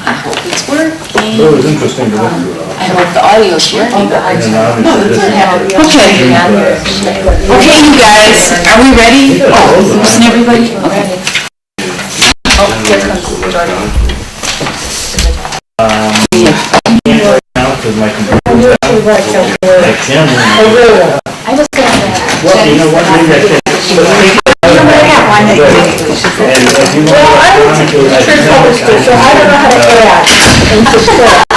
I hope it's working. It was interesting to look through it all. I hope the audio's working. And obviously this is- Okay. Okay, you guys, are we ready? Oh, listen, everybody? Okay. Oh, here comes Jordan. Now, because my computer's down. I can't. I was gonna. Well, you know what, maybe I can. I'm gonna have one that you make. And as you know, Well, I don't ironically, I Church think poster, so I don't know how to add and subtract.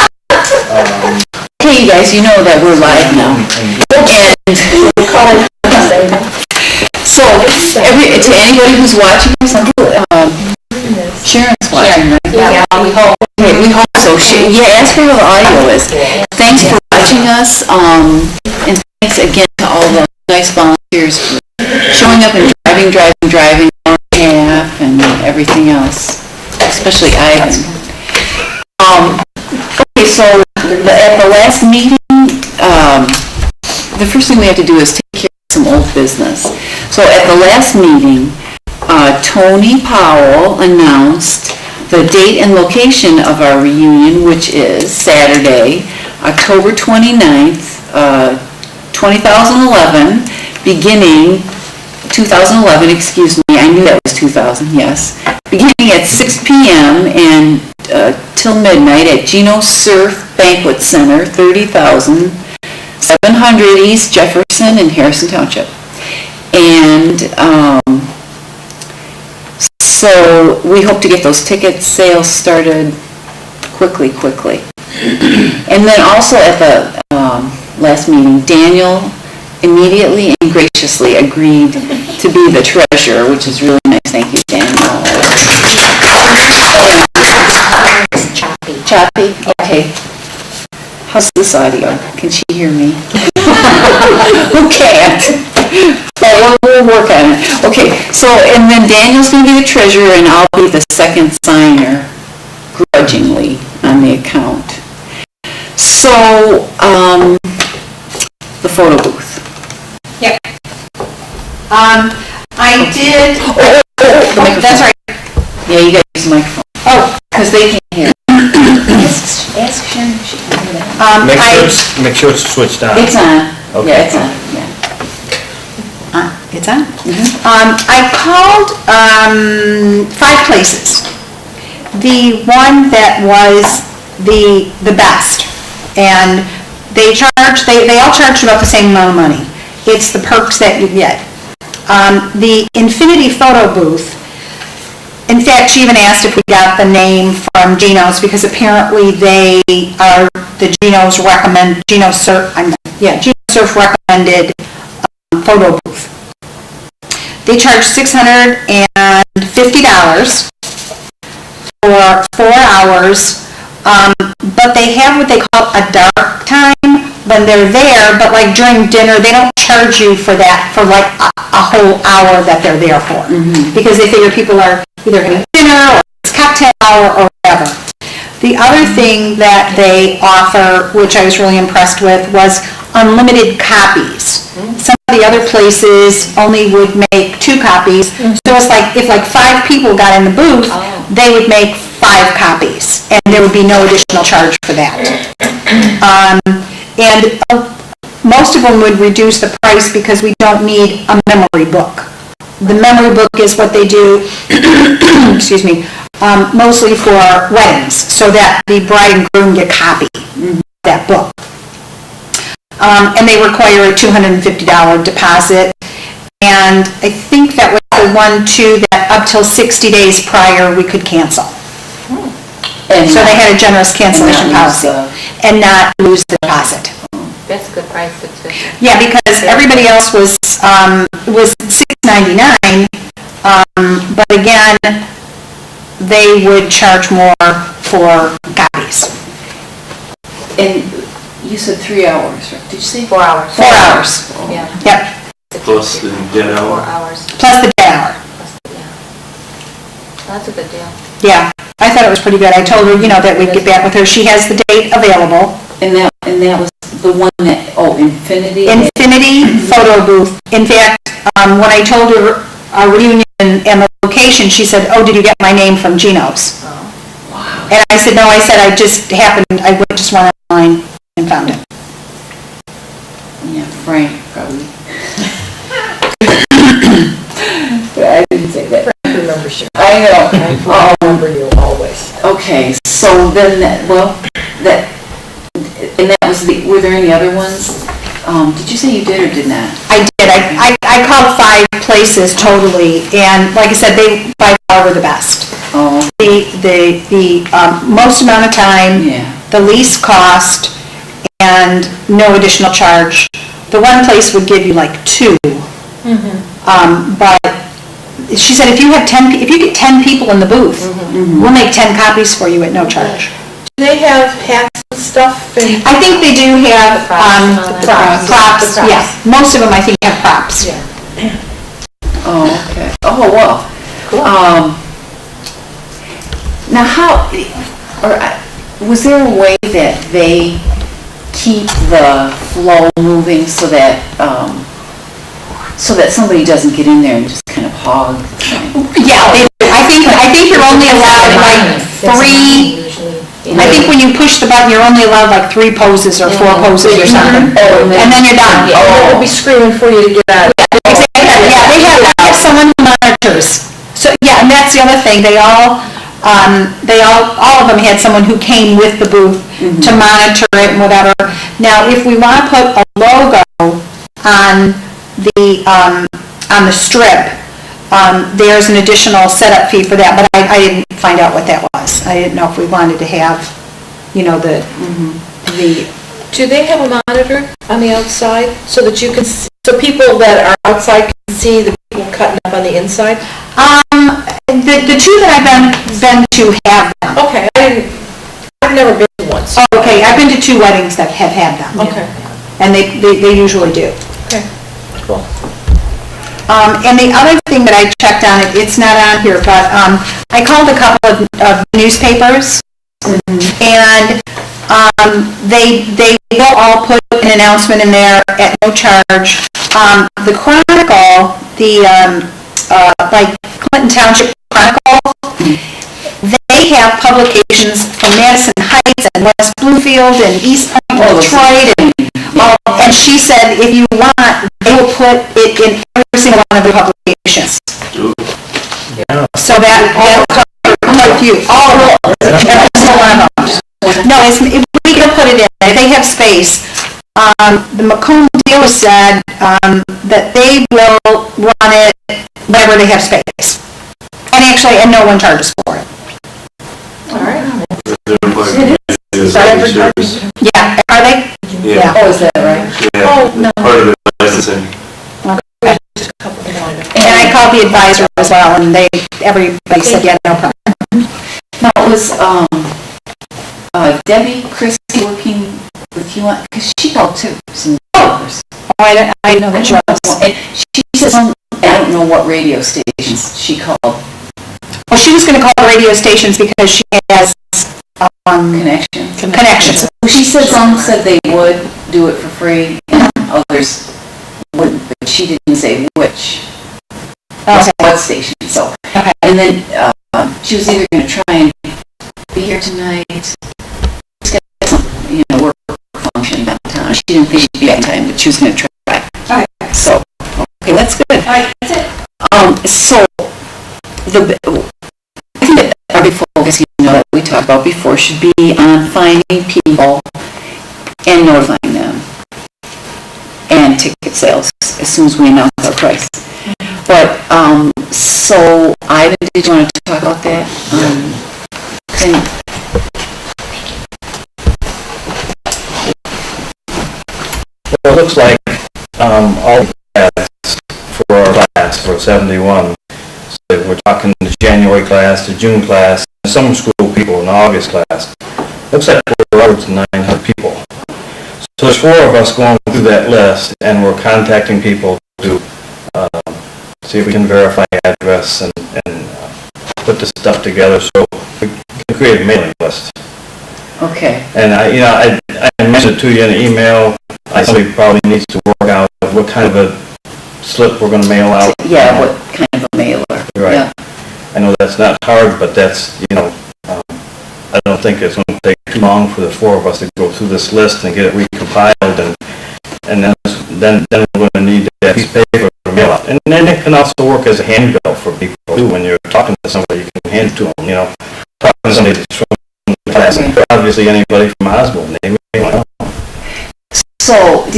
Okay, you guys, you know that we're live now. And so, to anybody who's watching us, Sharon's watching, right? Yeah, we hope. Okay, we hope so. Yeah, ask her how the audio is. Thanks for watching us, and thanks again to all the nice volunteers for showing up and driving, hour and a half, and everything else, especially Ivan. Okay, so at the last meeting, the first thing we have to do is take care of some old business. So at the last meeting, Tony Powell announced the date and location of our reunion, which is Saturday, October 29th, 2011, beginning 2011, excuse me, I knew that was 2000, yes. Beginning at 6 p.m. and till midnight at Gino Surf Banquet Center, 30,700 East Jefferson in Harrison Township. And so we hope to get those ticket sales started quickly. And then also at the last meeting, Daniel immediately and graciously agreed to be the treasurer, which is really nice. Thank you, Daniel. Choppy? Okay. How's this audio? Can she hear me? Who can't? Oh, we'll work on it. Okay, so, and then Daniel's going to be the treasurer and I'll be the second signer, grudgingly, on the account. So, the photo booth. Yep. I did. The microphone. That's right. Yeah, you gotta use the microphone. Oh, Because they can't hear. ask Sharon if she can hear that. Make sure it's switched on. It's on. Okay. Yeah, it's on, yeah. It's on. I called 5 places. The one that was the best, and they all charged about the same amount of money. It's the perks that you get. The Infinity Photo Booth, in fact, she even asked if we got the name from Geno's, because apparently they are the Geno's Surf recommended photo booth. They charge $650 for 4 hours, but they have what they call a dark time when they're there, but like during dinner, they don't charge you for that for like a whole hour that they're there for. Because they figure people are either having dinner or it's cocktail hour or whatever. The other thing that they offer, which I was really impressed with, was unlimited copies. Some of the other places only would make 2 copies. So it's like, if like 5 people got in the booth, they would make 5 copies, and there would be no additional charge for that. And most of them would reduce the price because we don't need a memory book. The memory book is what they do, excuse me, mostly for weddings, so that the bride and groom get a copy of that book. And they require a $250 deposit. And I think that was the one, too, that up till 60 days prior, we could cancel. And So they had a generous cancellation and not lose policy and not lose the deposit. That's a good price, it's good. Yeah, because everybody else was $6.99, but again, they would charge more for copies. And you said 3 hours, right? Did you say? 4 hours. 4 hours. Yeah. Yep, Plus the dead 4 hour. hours. plus the day hour. Yeah. That's a good deal. Yeah, I thought it was pretty good. I told her, that we'd get back with her. She has the date available. And that was the one that, Infinity? Infinity Photo Booth. In fact, when I told her our reunion and the location, she said, "Oh, did you get my name from Geno's?" Wow, And I said, no, I said, I just went online and found it. Yeah, Frank, probably. I didn't say that. Remember, sure. I know. I remember you always. Okay, so then, and that was were there any other ones? Did you say you did or did not? I did. I called 5 places totally, and like I said, they by far were the best. Oh, The most amount of time, yeah. the least cost, and no additional charge. The one place would give you like 2. But she said if you get 10 people in the booth, we'll make 10 copies for you at no charge. Do they have hats and stuff? And I think they do have props. The props. Yeah, most of them I think have props. Yeah. Oh, okay. Oh, well. Cool. Now was there a way that they keep the flow moving so that somebody doesn't get in there and just kind of hog the thing? Yeah, they do. I think you're only allowed like 3. I think when you push the button, you're only allowed like 3 poses or 4 poses or something. And then you're done. They'll be screaming for you to get out. Yeah, they have someone who monitors. So, yeah, and that's the other thing. All of them had someone who came with the booth to monitor it and whatever. Now, if we want to put a logo on the strip, there's an additional setup fee for that, but I didn't find out what that was. I didn't know if we wanted to have, the Do they have a monitor on the outside so that you can, so people that are outside can see the people cutting up on the inside? The 2 that I've been to have them. Okay, I've never been to one. So. Oh, okay, I've been to 2 weddings that have had them. Okay. And they usually do. Okay. Cool. And the other thing that I checked on, it's not on here, but I called a couple of newspapers, and they will all put an announcement in there at no charge. The Chronicle, like Clinton Township Chronicle, they have publications from Madison Heights and West Bloomfield and East Point and Detroit, and she said if you want, they will put it in every single one of the publications. Yeah. So that'll cover quite a few, all of them, every single one of them. No, we can put it in, they have space. The Macomb dealer said that they will run it wherever they have space. And no one charges for it. All right. Yeah, are they? Yeah. Oh, is that right? Yeah, Oh, no. part of the licensing. And I called the advisor as well, and everybody said, yeah, no problem. Now, was Debbie Christie working with you on, because she called too, some others. Oh, I know that she was. And she says, I don't know what radio stations she called. Well, she was gonna call radio stations because she has, connections. She said some said they would do it for free, and others wouldn't, but she didn't say which. Okay. What station, so. Okay. And then, she was either gonna try and be here tonight, she's got some, work function downtown. She didn't think she'd be on time, but she was gonna try. Okay. So, okay, that's good. All right, that's it. So, I think that our big focus, that we talked about before, should be on finding people and notifying them. And ticket sales, as soon as we announce our price. But, so, Ivan, did you want to talk about that? Well, it looks like all the class for our class for 71. So we're talking the January class, the June class, and some school people in the August class. Looks like we're over to 900 people. So there's 4 of us going through that list, and we're contacting people to see if we can verify address and put this stuff together so we can create a mailing list. Okay. And I mentioned it to you in an email. Somebody probably needs to work out what kind of a slip we're going to mail out. Yeah, what kind of a mailer? Right. Yeah. I know that's not hard, but that's, I don't don't think it's gonna take too long for the four of us to go through this list and get it recompiled, and then we're gonna need that piece of paper to mail out. And then it can also work as a handbill for people too, when you're talking to somebody, you can hand it to them, you know. Talking to somebody that's from the class, obviously anybody from Osborne, they may want to know. So,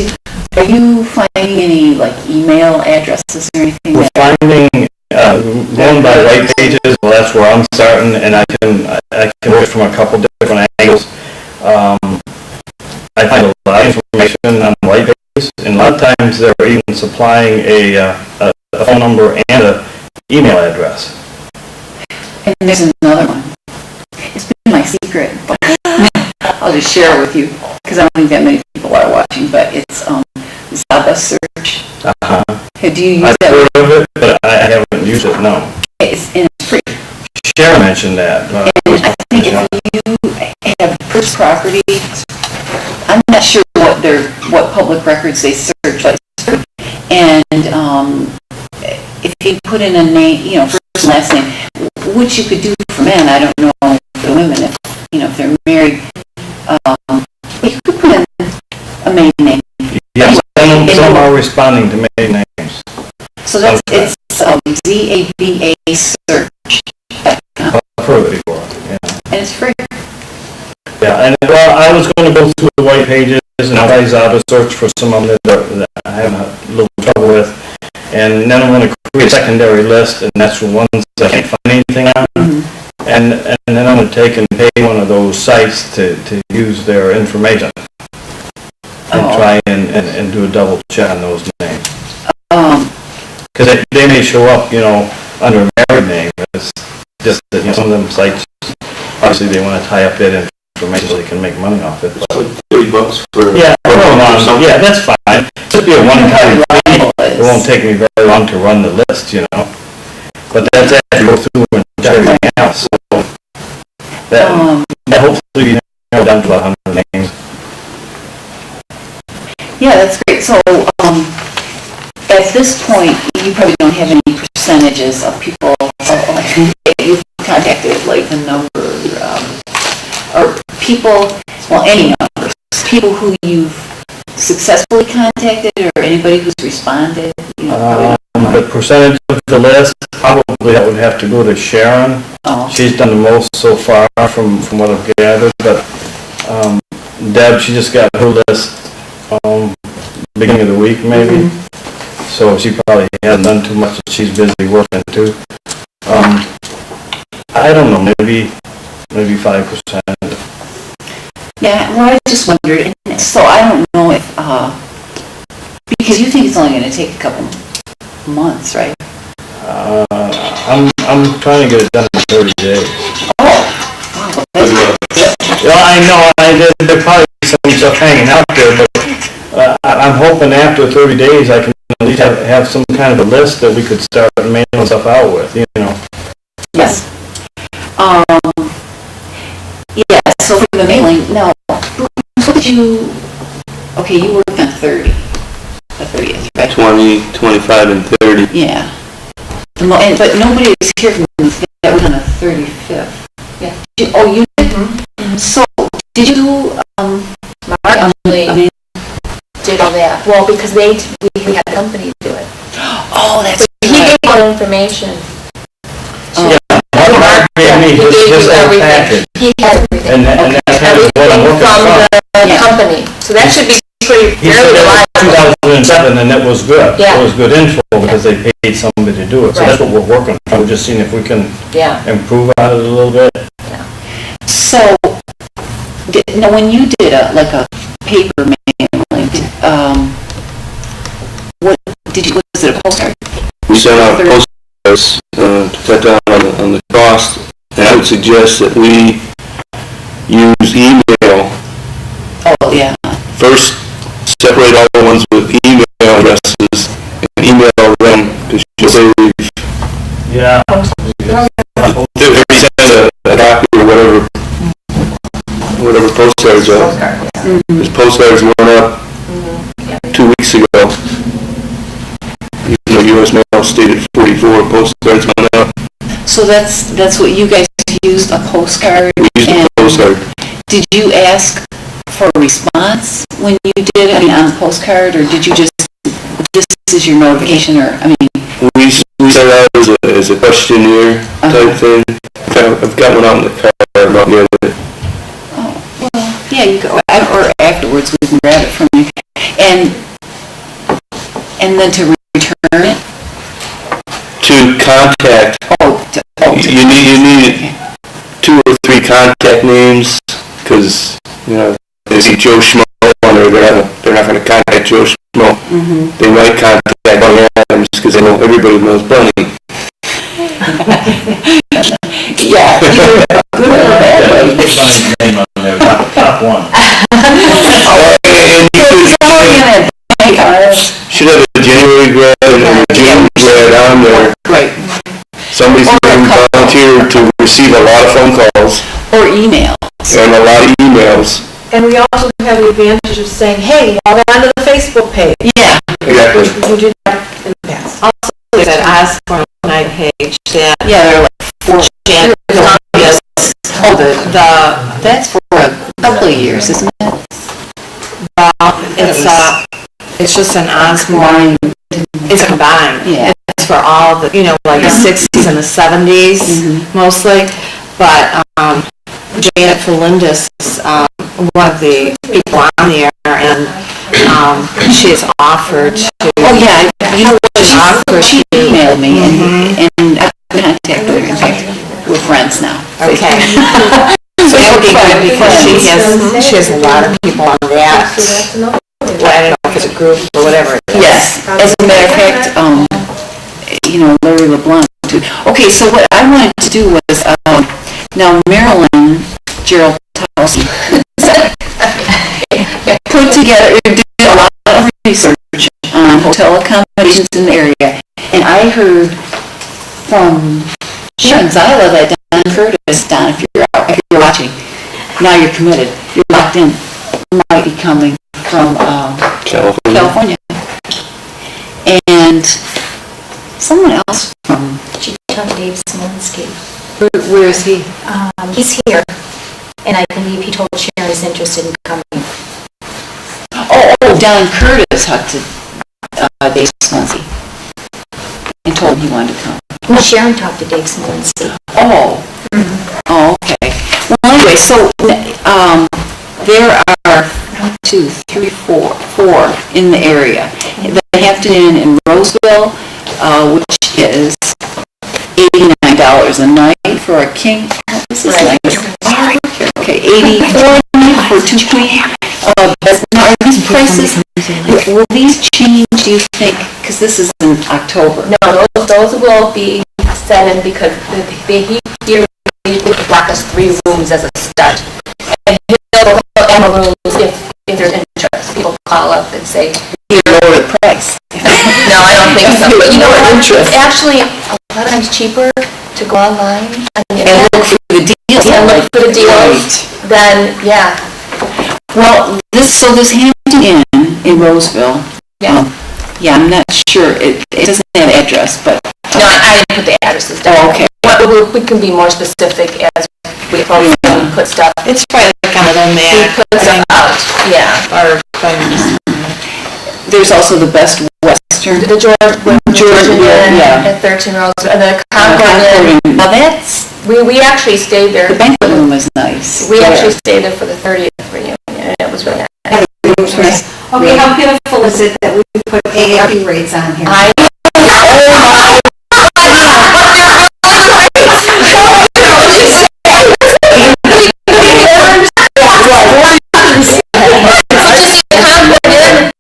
are you finding any, like, email addresses or anything? We're finding, going by white pages, well, that's where I'm starting, and I can work from a couple different angles. I find a lot of information on white pages, and a lot of times they're even supplying a phone number and an email address. And there's another one. It's been my secret, but I'll just share it with you, because I don't think that many people are watching, but it's Zaba Search. Do you use I've that? heard of it, but I haven't used it, no. And it's free. Sharon mentioned that. And I think if you have first property, I'm not sure what public records they search, but and if you put in a name, you know, first and last name, which you could do for men, I don't know for women, if, you know, if they're married, you could put in a maiden name. Yes, some are responding to maiden names. So that's, it's ZABA search, I've heard of it before, yeah. and it's free. Yeah, and well, I was going to go through the white pages and try Zaba search for some of them that I have a little trouble with, and then I'm going to create a secondary list, and that's the ones that I can't find anything on, and then I'm going to take and pay one of those sites to use their information and try and do a double check on those names. Because they may show up, you know, under a married name. It's just that, you know, some of them sites, obviously they want to tie up that information so they can make money off it. But, $30 for... yeah, yeah, that's fine. It'll be a one-time fee. It won't take me very long to run the list, you know. But that's after you go through and check everything else. So that hopefully you narrow down to 100 names. Yeah, that's great. So, at this point, you probably don't have any percentages of people you've contacted, like the number, or people, well, any numbers, people who you've successfully contacted, or anybody who's responded, you know, The percentage of the list, probably that would have to go to Sharon. She's done the most so far from what I've gathered, but Deb, she just got her list beginning of the week maybe. So she probably hasn't done too much, she's busy working too. I don't know, maybe 5%. yeah, well, I just wondered, and so I don't know if, because you think it's only gonna take a couple months, right? I'm trying to get it done in 30 days. Oh, wow, that's Well, I know, there probably some stuff hanging out there, but I'm hoping after 30 days I can at least have some kind of a list that we could start mailing stuff out with, you know. yes. Yeah, so for the mailing, now, what did you, okay, you worked on 30, the 30th, right? 20, 25, and 30. Yeah. But nobody was here from that was on the 35th. Yeah. Oh, you did? So, did you do, Mark actually did all that. Well, because we had a company do it. oh, that's He gave all the information. Mark gave me He gave his you whole everything. package, He had everything. and that's kind of what I'm looking From for. the Yeah. company. So that should be pretty, He said fairly that reliable. was 2007, and that was good. Yeah. It was good info, because they paid somebody to do it, so that's Right. what we're working on. We're just seeing if we can Yeah. improve on it a little bit. So, now when you did like a paper mailing, was it a postcard? We sent out postcards to cut down on the cost, and I would suggest that we use email. Oh, yeah. First, separate all the ones with email addresses and email them, because you'll save, Yeah. if we send a copy or whatever postcards are. This postcards went up 2 weeks ago. Even though U.S. Mail stated 44, postcards went up. So that's what you guys used, a postcard? We used a and postcard. Did you ask for a response when you did it, I mean, on the postcard, or did you just, this is your notification, or, I mean, We sent out as a questionnaire type thing. I've got one out in the car, I'm not near it. yeah, you go, or afterwards, we can grab it from you. And then to return it? To contact, you need 2 or 3 contact names, because, you know, they see Joe Schmo, or they're not gonna contact Joe Schmo. They might contact Bunny Adams, because they know everybody knows Bunny. Yeah, either good or bad way. Put Bunny's name on there, top one. And you should have a January grad and a June grad on there. Right, Somebody's going to volunteer to receive a lot of phone calls or email. and a lot of emails. And we also have the advantage of saying, hey, log on to the Facebook page, Yeah, Exactly. which we did that in the past. There's an Osborne night page that yeah, they're like 4, Jan Columbia, that's for a couple of years, isn't it? it's just an Osborne, it's combined. Yeah. It's for all the, you know, like the 60s and the 70s mostly, but Janet Felindis is one of the people on there, and she has offered to. Oh, yeah, you know, she emailed me, and I've contacted her, in fact, we're friends now. Okay. So that would be good, because she has a lot of people on that. Well, I don't know if it's a group or whatever. Yes, as a matter of fact, you know, Larry LeBlanc too. Okay, so what I wanted to do was, now Marilyn Gerald Towson put together, did a lot of research on hotel accommodations in the area, and I heard from Sharon Zyla that Don Curtis, Don, if you're watching, now you're committed, you're locked in, might be coming from California. And someone else from, She talked to Dave Smolinski. where is he? He's here, and I believe he told Sharon he's interested in coming. Oh, Don Curtis talked to Dave Smunsey and told him he wanted to come. Well, Sharon talked to Dave Smolinski. Oh, oh, okay. Well, anyway, so there are 1, 2, 3, 4 in the area. The Hampton Inn in Roseville, which is $89 a night for a king. Oh, this is nice. Okay, $84 for 2 queen. Now, are these prices, will these change, do you think? Because this is in October. No, those will be set in because he here would block us 3 rooms as a start. And he'll have rooms if there's interest. People call up and say, You lower the price. no, I don't think so. But you know what? Interest. It's actually a lot of times cheaper to go online And look for the deals. and look for the deals. Then, yeah. Well, this Hampton Inn in Roseville, Yeah. yeah, I'm not sure, it doesn't have an address, but. No, I didn't put the addresses down. Oh, okay. We can be more specific as we put stuff. It's probably like a little We map put stuff out, yeah. or things. There's also the Best Western. The George Inn yeah. at 13 Rose, and the Concord Inn. Now that's, We actually stayed there. the banquet room is nice. We actually stayed there for the 30th reunion, and it was really nice. Okay, how pitiful is it that we put AARP rates on here? I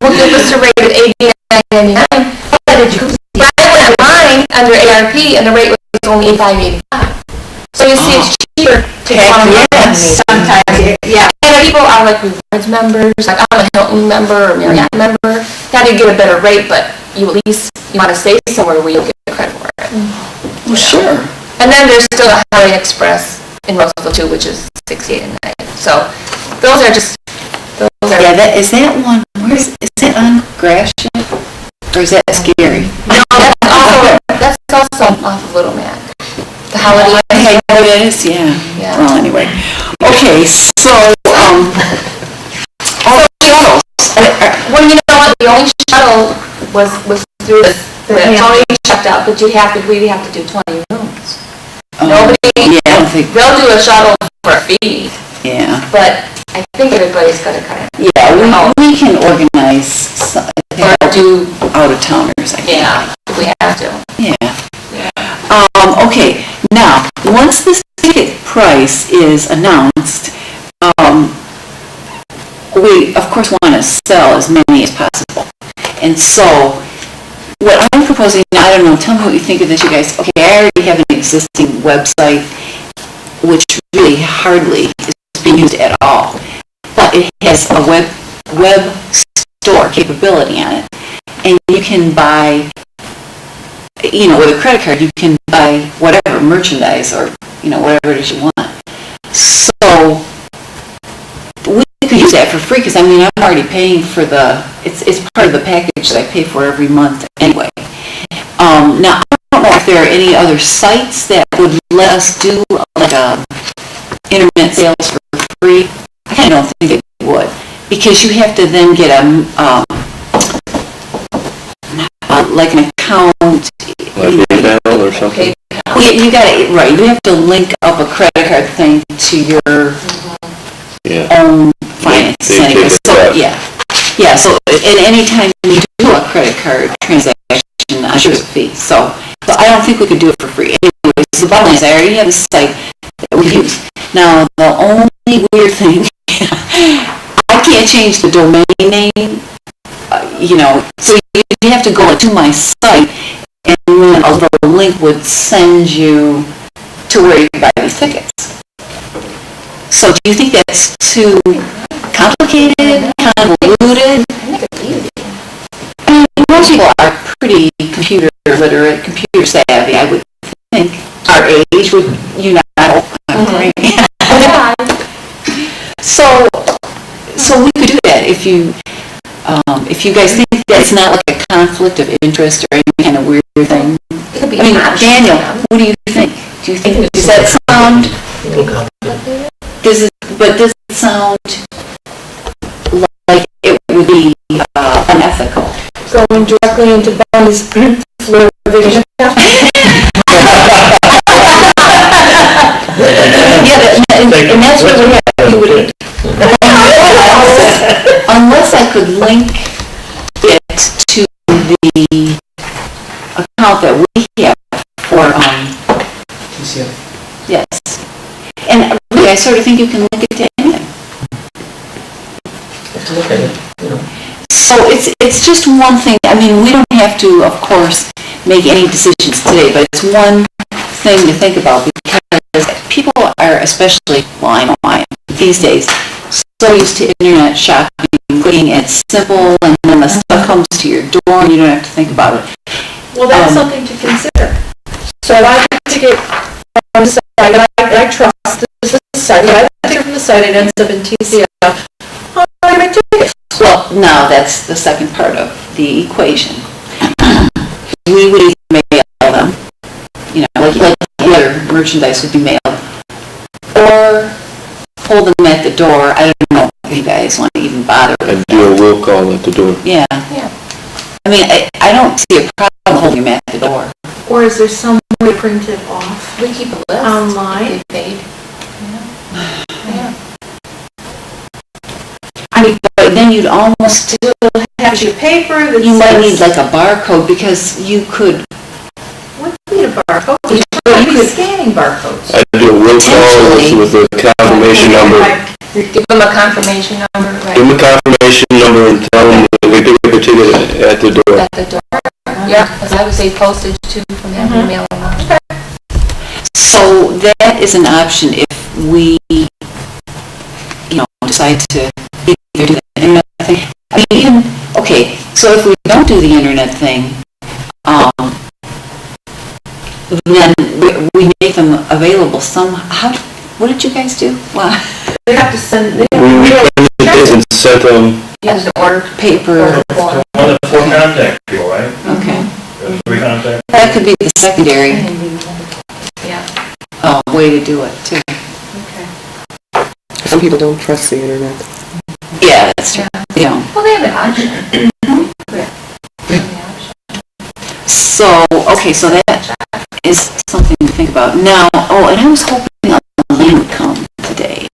will give us a rate of $89.99. But I went mine under ARP, and the rate was only $85.85. So you see, it's cheaper to go online. Sometimes, yeah. And people are like rewards members, like I'm a Hilton member or Marriott member. Now you get a better rate, but you at least, you want to stay somewhere where you'll get credit for it. Well, sure. And then there's still a Holiday Express in Roseville too, which is $68 a night. So those are just, Yeah, is that one, is that on Gratiot? Or is that Scary? No, that's also off of Little Mac. The Holiday. Okay, oh, it is, yeah. Yeah. Well, anyway. Okay, Okay, so, all shuttles. Well, you know what, the only shuttle was through the Tony checked out, but we have to do 20 rooms. Nobody, Yeah, I don't think, they'll do a shuttle for a fee, yeah. but I think everybody's gonna kind of, Yeah, we can organize or do, out-of-towners, I think. yeah, if we have to. Yeah. Okay, now, once this ticket price is announced, we, of course, want to sell as many as possible. And so, what I'm proposing, I don't know, tell me what you think of this, you guys. Okay, I already have an existing website, which really hardly is being used at all. But it has a web store capability on it. And you can buy, you know, with a credit card, you can buy whatever, merchandise or, you know, whatever it is you want. So, we could use that for free, because I mean, I'm already paying for it's part of the package that I pay for every month anyway. Now, I don't know if there are any other sites that would let us do like internet sales for free. I kind of don't think they would, because you have to then get like an account. Like PayPal or something? Well, you gotta, right, you have to link up a credit card thing to your Yeah. own finance They thing. take a So, cut. yeah, so at any time you do a credit card transaction, I'm sure there's a fee. So I don't think we could do it for free. Anyways, the bottom line is I already have a site that we use. Now, the only weird thing, I can't change the domain name, you know, so you have to go to my site, and then a little link would send you to where you can buy these tickets. So do you think that's too complicated, convoluted? I mean, most people are pretty computer literate, computer savvy, I would think. Our age would, you know, I'm great. So we could do that if you guys think that's not like a conflict of interest or any kind of weird thing. It could be I mean, an option. Daniel, what do you think? Do you think, does that sound, does it sound like it would be unethical? Going directly into Bonnie's Florida Vision. Yeah, and that's what we would, unless I could link it to the account that we have for, yes. And really, I sort of think you can link it to anything. So it's just one thing, I mean, we don't have to, of course, make any decisions today, but it's one thing to think about, because people are especially, well, I know I am, these days, so used to internet shopping, putting it simple, and then the stuff comes to your door and you don't have to think about it. Well, that's something to consider. So if I have a ticket from the site, and I trust this site, I take it from the site, it ends up in TCF, how do I make tickets? Well, now, that's the second part of the equation. We would either mail them, you know, like other merchandise would be mailed, or hold them at the door. I don't know if you guys want to even bother. I'd do a will call at the door. Yeah. I mean, I don't see a problem holding them at the door. Or is there some way to print it off We keep a list. online? Get paid. I mean, but then you'd almost, Have your paper that you might need says, like a barcode, because you could, what do you need a barcode? You you should be could- scanning barcodes. I'd do a will call Potentially. with a confirmation number. Give them a confirmation number, Give right, them a confirmation number and tell them that we pick up a ticket at the door. at the door. Yeah, because I would say postage too, from having to mail them out. so that is an option if we, you know, decide to either do the internet thing. I mean, even, okay, so if we don't do the internet thing, then we make them available somehow. What did you guys do? Wow. They have to send, We printed it and sent them, Use the order Paper, form. One of the four contact people, right? okay. There's three contact. That could be the secondary Yeah. way to do it, too. people don't trust the internet. Yeah, that's true. Yeah. Well, they have the option. So, okay, so that is something to think about. Now, and I was hoping Elaine would come today.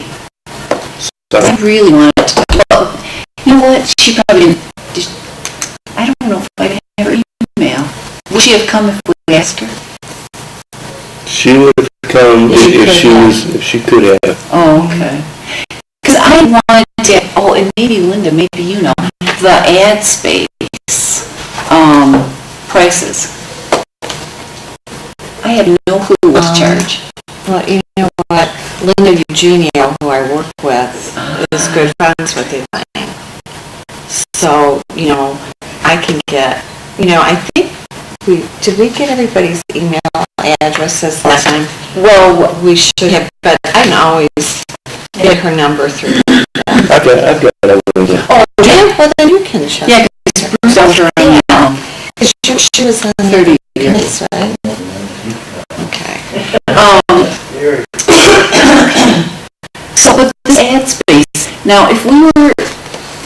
I really wanted to talk about, you know what, she probably didn't, I don't know if I have her email. Would she have come if we asked her? She would have come if she could have. Oh, okay. Because I wanted to, and maybe Linda, maybe you know, the ad space, prices. I had no clue what to charge. Well, you know what, Linda Eugenio, who I work with, is good friends with Elaine. So, you know, I can get, you know, I think did we get everybody's email addresses last time? Well, we should have, but I can always get her number through. I've got everything. Oh, yeah, well then you can check. Yeah, because Bruce over on, She was on 30 years, right? Okay. So, but this ad space, now if we were,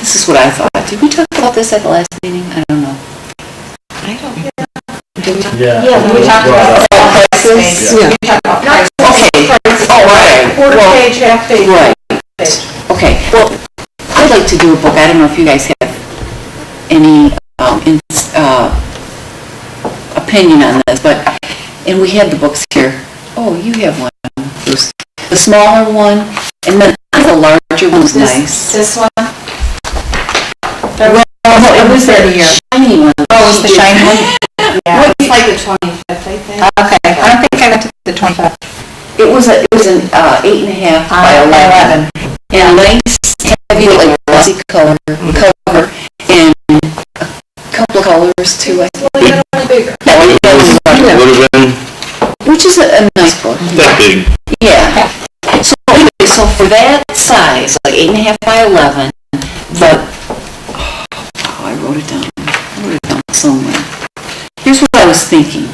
this is what I thought, did we talk about this at the last meeting? I don't know. I don't know. Yeah. we talked about prices. Yeah. Okay, right. Quarter Well, page, half page. Right. Okay, well, I'd like to do a book, I don't know if you guys have any, opinion on this, but, and we have the books here. Oh, you have one, Bruce. The smaller one, and then the larger one's nice. This one? Well, no, it was the shiny one. Oh, it's the shiny one? Yeah. It's like the 25th, I think. Okay, I don't think I went to the 25. It was an 8.5 by 11. And nice, heavy, like glossy cover, and a couple of colors too, I think. Well, you got one bigger. Yeah, Would have been which is a nice book. that big. Yeah. So anyway, so for that size, like 8.5 by 11, I wrote it down somewhere. Here's what I was thinking.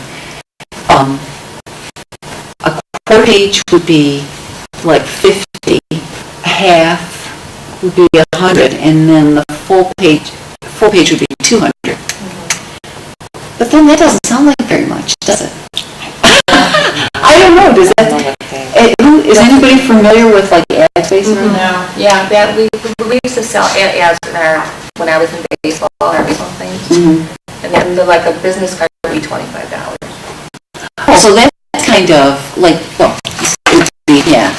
A quarter page would be like 50, half would be 100, and then the full page would be 200. But then that doesn't sound like very much, does it? I don't know, does that, is anybody familiar with like ad space? No. Yeah, that, we used to sell ads when I was in baseball, our baseball things. And then like a business card would be $25. Oh, so that's kind of like, well, it would be, yeah,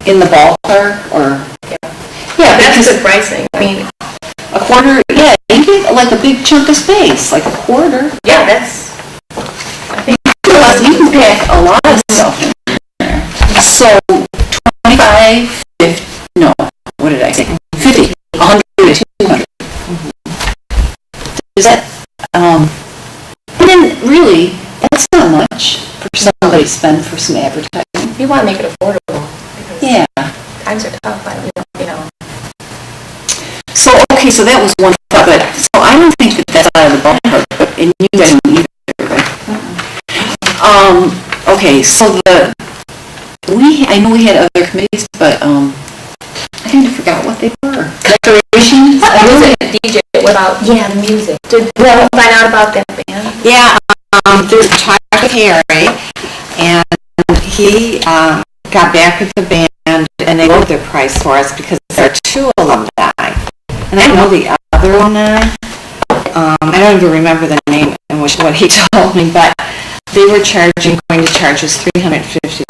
in the ballpark, or? Yeah, That's because good pricing. I mean, a quarter, yeah, you get like a big chunk of space, like a quarter. yeah, that's, You can pack a lot of stuff in there. So, 25, 50, no, what did I say? 50, 100 to 200. Is that, and then really, that's not much for somebody to spend for some advertising. you want to make it affordable. Because Yeah. times are tough, I don't know. So, okay, so that was one thought, but, so I don't think that that's out of the ballpark, but, and you guys don't either, right? Okay, so I know we had other committees, but, I kind of forgot what they were. Decorations? Music, DJ, what about, the music. Did we find out about that band? Yeah, there's a talk with Harry, and he got back with the band, and they lowered their price for us because there are 2 alumni. And I know the other alumni. I don't even remember the name and what he told me, but they were going to charge us $350.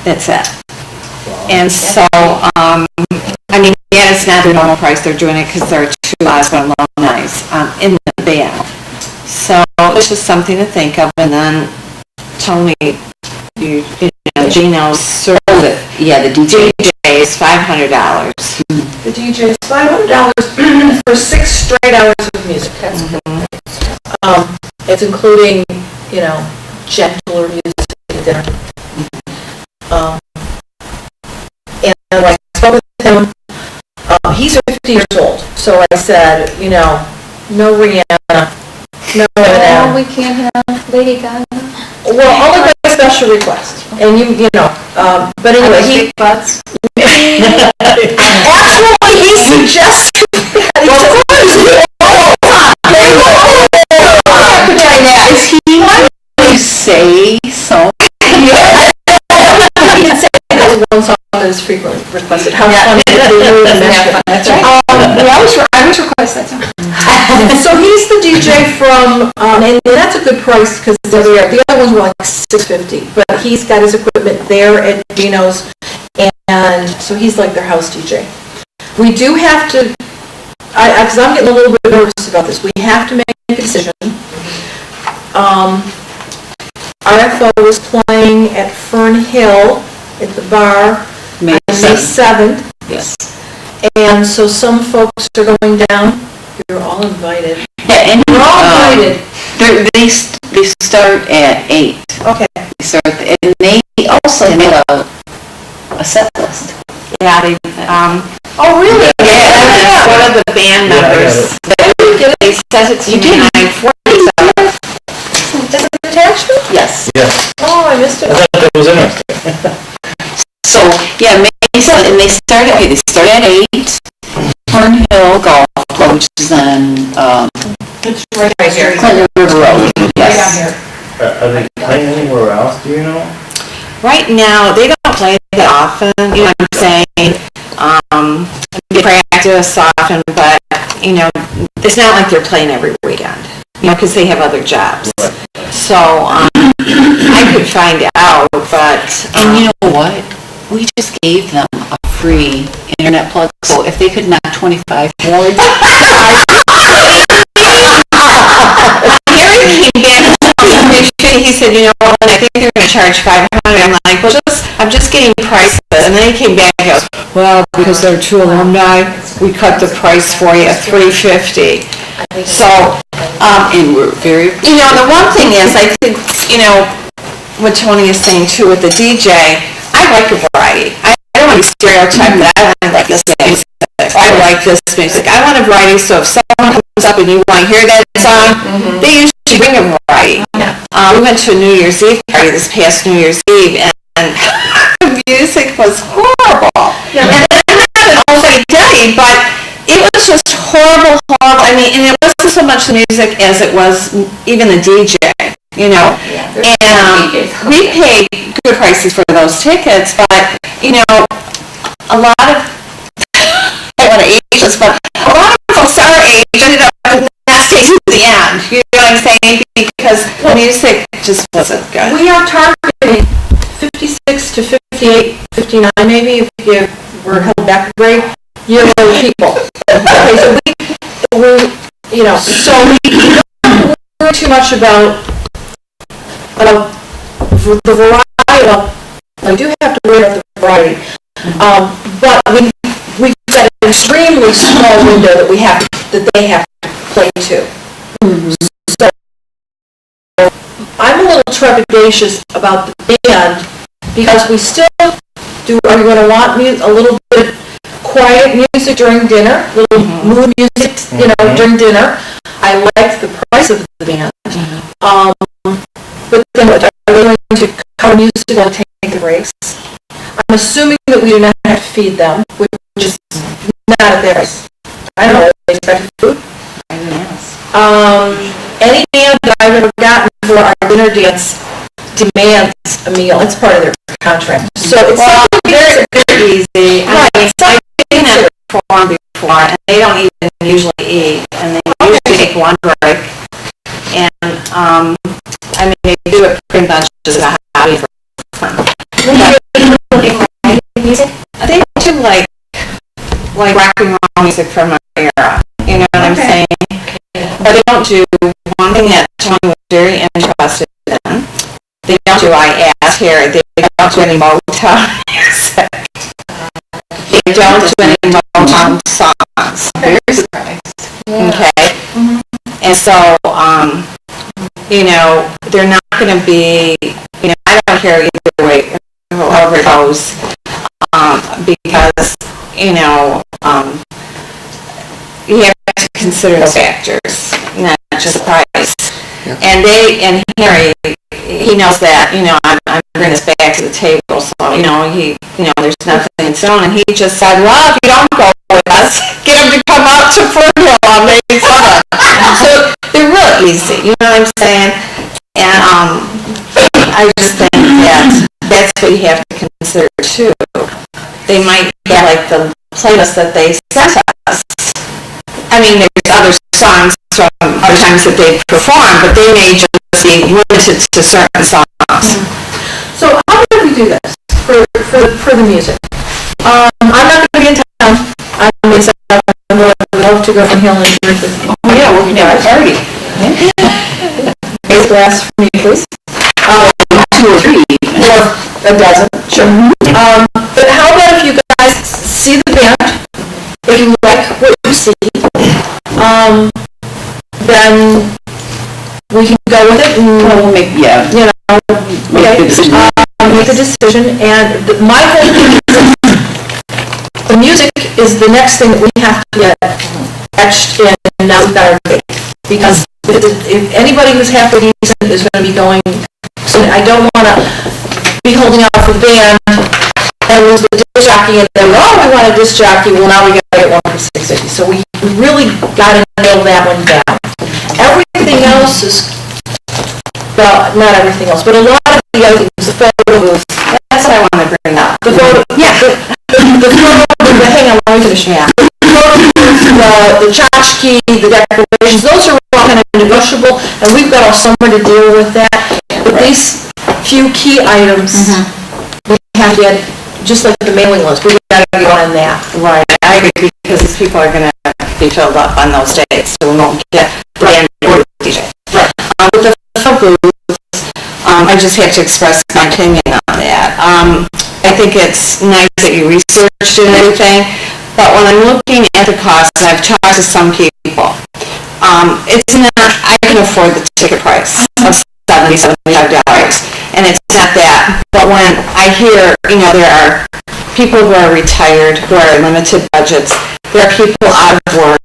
That's it. And so, I mean, yeah, it's not their normal price, they're doing it because there are 2 Osborne alumni in the band. So it's just something to think of, and then Tony, Gino served it. Yeah, the DJ. DJ is $500. The DJ is $500 for 6 straight hours of music. That's good. It's including, gentler music at dinner. And I spoke with him, he's 50 years old, so I said, no Rihanna, no Eminem. we can't have Lady Gaga. Well, only by special request, and but anyway, Big butts. is frequently requested. How funny is that? That's right. I always request that too. So he's the DJ from, and that's a good price because the other ones were like $650, but he's got his equipment there at Dino's, and so he's like their house DJ. We do have to, because I'm getting a little bit nervous about this, we have to make a decision. RFO is playing at Fern Hill at the bar May on May 7th. Yes. And so some folks are going down. You're all invited. Yeah, and You're all invited. they start at 8. Okay. They start, and they also have a set list. Yeah, they, Oh, really? yeah, one of the band Yeah, I got members, they sent it to me at 9:40, Is it attached to it? Yes. Yes, Oh, I missed I it. thought that was interesting. So, yeah, May 7th, and they start at 8. Fern Hill Golf Club, which is on, It's right here. Clinton River Road. Yes. Are they playing anywhere else, do you know? Right now, they don't play that often, you know what I'm saying? They practice often, but, you know, it's not like they're playing every weekend, you know, because they have other jobs. So, I could find out, but, And you know what? We just gave them a free internet plug, so if they could knock 25 more. Gary came back and he said, you know what, I think they're gonna charge $500. I'm like, well, I'm just getting prices. And then he came back and goes, well, because they're two alumni, we cut the price for you at $350. So, And we're very, you know, the one thing is, I think, you know, what Tony is saying too with the DJ, I like a variety. I don't want to stereotype that I want to like this music. I like this music. I want a variety, so if someone comes up and you want to hear that song, they usually bring a variety. We went to a New Year's Eve party this past New Year's Eve, and the music was horrible. And I'm not an old lady, but it was just horrible. I mean, and it wasn't so much the music as it was even the DJ, you know. And we paid good prices for those tickets, but, you know, a lot of, I don't want to age this, but a lot of folks our age ended up not staying to the end, you know what I'm saying? Because the music just wasn't good. We are targeting 56 to 58, 59 maybe, if you were held back a break, year-old people. Okay, so we, you know, so we don't worry too much about the variety of, we do have to worry about the variety. But we've got an extremely small window that they have to play to. So I'm a little trepidatious about the band because we still do, are you going to want a little bit quiet music during dinner, little mood music, you know, during dinner. I like the price of the band. But then are we going to cover music while take the breaks? I'm assuming that we do not have to feed them, which is not at theirs. I don't know, they expect food. Any band that I've ever gotten for our dinner dance demands a meal. It's part of their contract. So it's something They're easy. Right. I mean, I've seen them perform before, and they don't even usually eat, and they usually take one break. And, I mean, they do it pretty much as a hobby for fun. They do like rock and roll music from our era, you know what I'm saying? But they don't do one thing that Tony was very interested in. They don't do I Ask Here, they don't do any Motown music. They don't do any Motown songs. Very surprised. Okay? And so, you know, they're not gonna be, you know, I don't care either way, however it goes, because, you know, you have to consider those factors, not just price. And Harry, he knows that, you know, I'm bringing this back to the table, so, you know, there's nothing in stone, and he just said, well, if you don't go with us, get him to come out to Fern Hill on May 7th. So, they're real easy, you know what I'm saying? And, I just think that that's what you have to consider too. they might have like the playlist that they sent us. I mean, there's other songs from other times that they've performed, but they may just be limited to certain songs. So how about we do this for the music? I'm not gonna be in town. I would love to go to Hill and drink with you. Oh, yeah, we're gonna have a party. A glass for me, please. 2 or 3. Or a dozen. Sure. But how about if you guys see the band, if you like what you see, then we can go with it and, Well, we'll make, yeah. you know, Make the decision. make a decision. And my whole thing is, the music is the next thing that we have to get etched in, and now we've got our date. Because if anybody who's halfway decent is going to be going, so I don't want to be holding out for the band and lose the disc jockey, and then, oh, we want a disc jockey, well, now we got to get one for $650. So we really got to nail that one down. Everything else is, well, not everything else, but a lot of the other things, the photo booths, That's what I want to bring up. the photo, yeah, the photo, hang on, let me finish. Yeah. The tchotchke, the decorations, those are all kind of negotiable, and we've got all summer to deal with that. But these few key items, we have to get, just like the mailing list, we got to get on that. Right, I agree, because these people are gonna be filled up on those dates, so we won't get band or DJ. Right. With the photo booths, I just have to express my opinion on that. I think it's nice that you researched it and everything, but when I'm looking at the cost, and I've talked to some people, it's not, I can afford the ticket price of $75, and it's not that. But when I hear, you know, there are people who are retired, who are limited budgets, there are people out of work,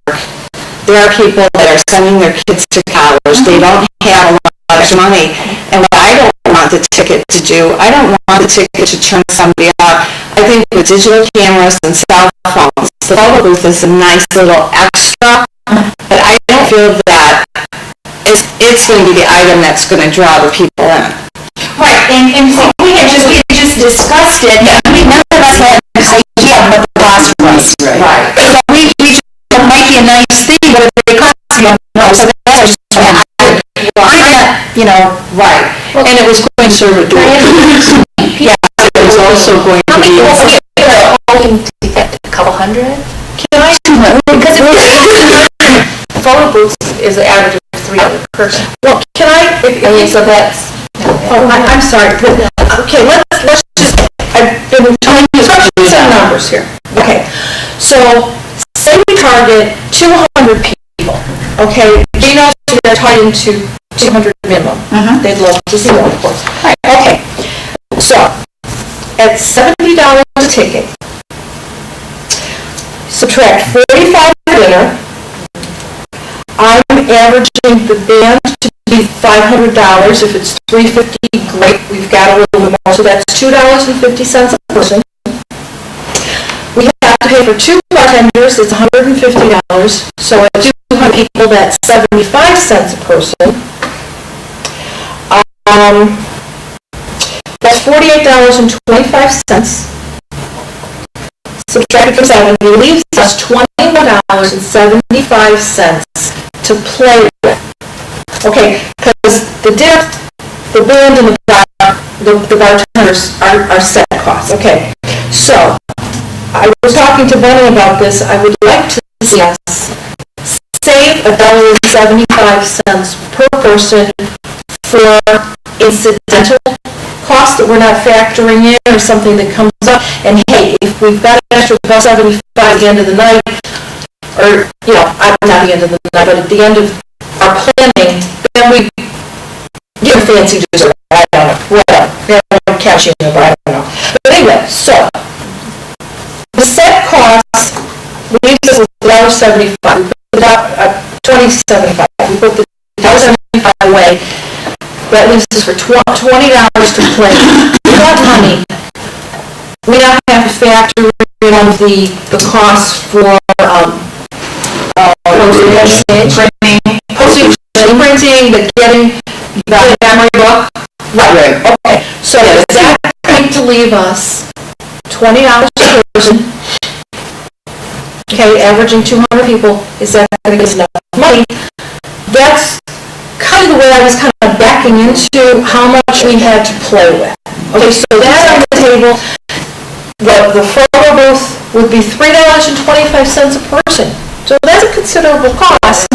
there are people that are sending their kids to college, they don't have a lot of money, and what I don't want the ticket to do, I don't want the ticket to turn somebody off. I think with digital cameras and cell phones, the photo booth is a nice little extra, but I don't feel that it's going to be the item that's going to draw the people in. Right, and we had just discussed it, none of us had an idea what the cost was. Right. So we just, it might be a nice thing, but if it costs, you know, so that's just, I'm not, you know, Right. And it was going to serve a dual. Yeah, It was also going to How many be. people are hoping to get? A couple hundred? Because Photo booths is an average of 300 per person. Well, can I, I mean, so that's, oh, I'm sorry, but, okay, let's just, I've been trying to put some numbers here. Okay, so say we target 200 people, okay? Geno's, they're targeting to 200 minimum. They'd love to see more, of course. Okay, so at $70 a ticket, subtract 45 for dinner, I'm averaging the band to be $500. If it's $350, great, we've got a little bit more, so that's $2.50 a person. We have to pay for 2 bartenders, it's $150, so at 200 people, that's 75 cents a person. That's $48.25. Subtracted from 70 leaves us $21.75 to play with. Okay, because the band and the bartenders are set costs. Okay, so I was talking to Bunny about this. I would like to see us save $1.75 per person for incidental costs that we're not factoring in, or something that comes up. And hey, if we've got an extra $1.75 at the end of the night, or, you know, not the end of the night, but at the end of our planning, then we get a fancy dessert. I don't know, whatever. I'm catching it, but I don't know. But anyway, so the set cost leaves us with $1.75. We put it $20.75. We put the $1.75 away. That leaves us for $20 to play. We got money. We now have to factor in the cost for postage, printing, the getting the memory book. Right. Okay. So is that going to leave us $20 to person, okay, averaging 200 people, is that going to give us enough money? That's kind of the way I was kind of backing into how much we had to play with. Okay, so that on the table, the photo booth would be $3.25 a person. So that's a considerable cost.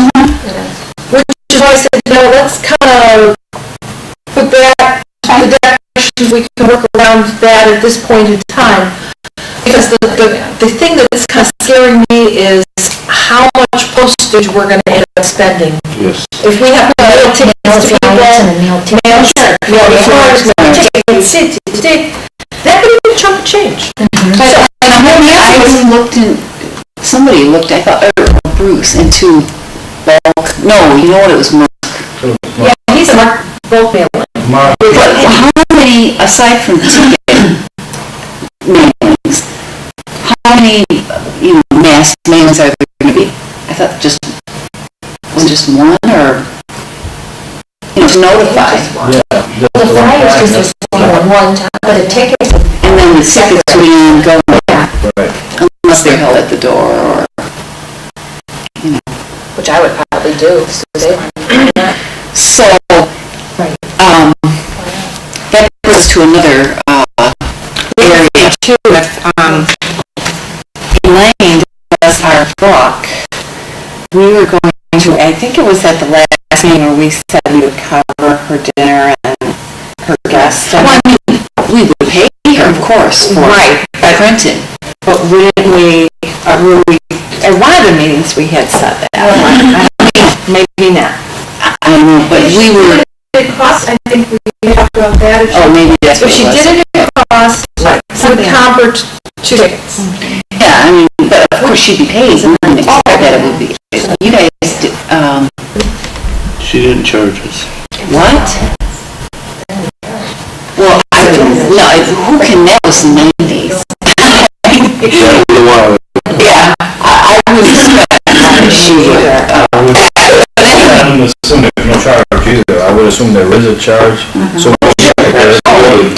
Which is why I said, let's kind of put that on the decorations, we can work around that at this point in time. Because the thing that's kind of scaring me is how much postage we're going to end up spending. Yes. If we have to mail tickets to people, mail cards, that could be a chunk of change. I looked in, somebody looked, I thought, Bruce, into bulk, no, you know what, it was Mark. Yeah, he's a bulk mailing. But how many, aside from ticket mailings, how many, mass mailings are there going to be? I thought just one, or, to notify. The flyers just one time, but the tickets. And then the tickets would go, unless they're held at the door, or, Which I would probably do, so they So, that brings us to another, area. Too, if, Elaine does our book, we were going to, I think it was at the last meeting where we said we would cover her dinner and her guests. Well, we would pay her, of course, for printing. But wouldn't we, at one of the meetings we had said that. Maybe not. I don't know, but we were, It costs, I think we talked about that. maybe that's If what she it was. did it at cost, would cover 2 tickets. Yeah, but of course she'd be paid, and then expect that it would be, you guys, She didn't charge us. what? Well, I don't know, who can, that was the 90s. That was a while ago. Yeah, I would expect she would, I wouldn't assume there's no charge either. I would assume there is a charge. So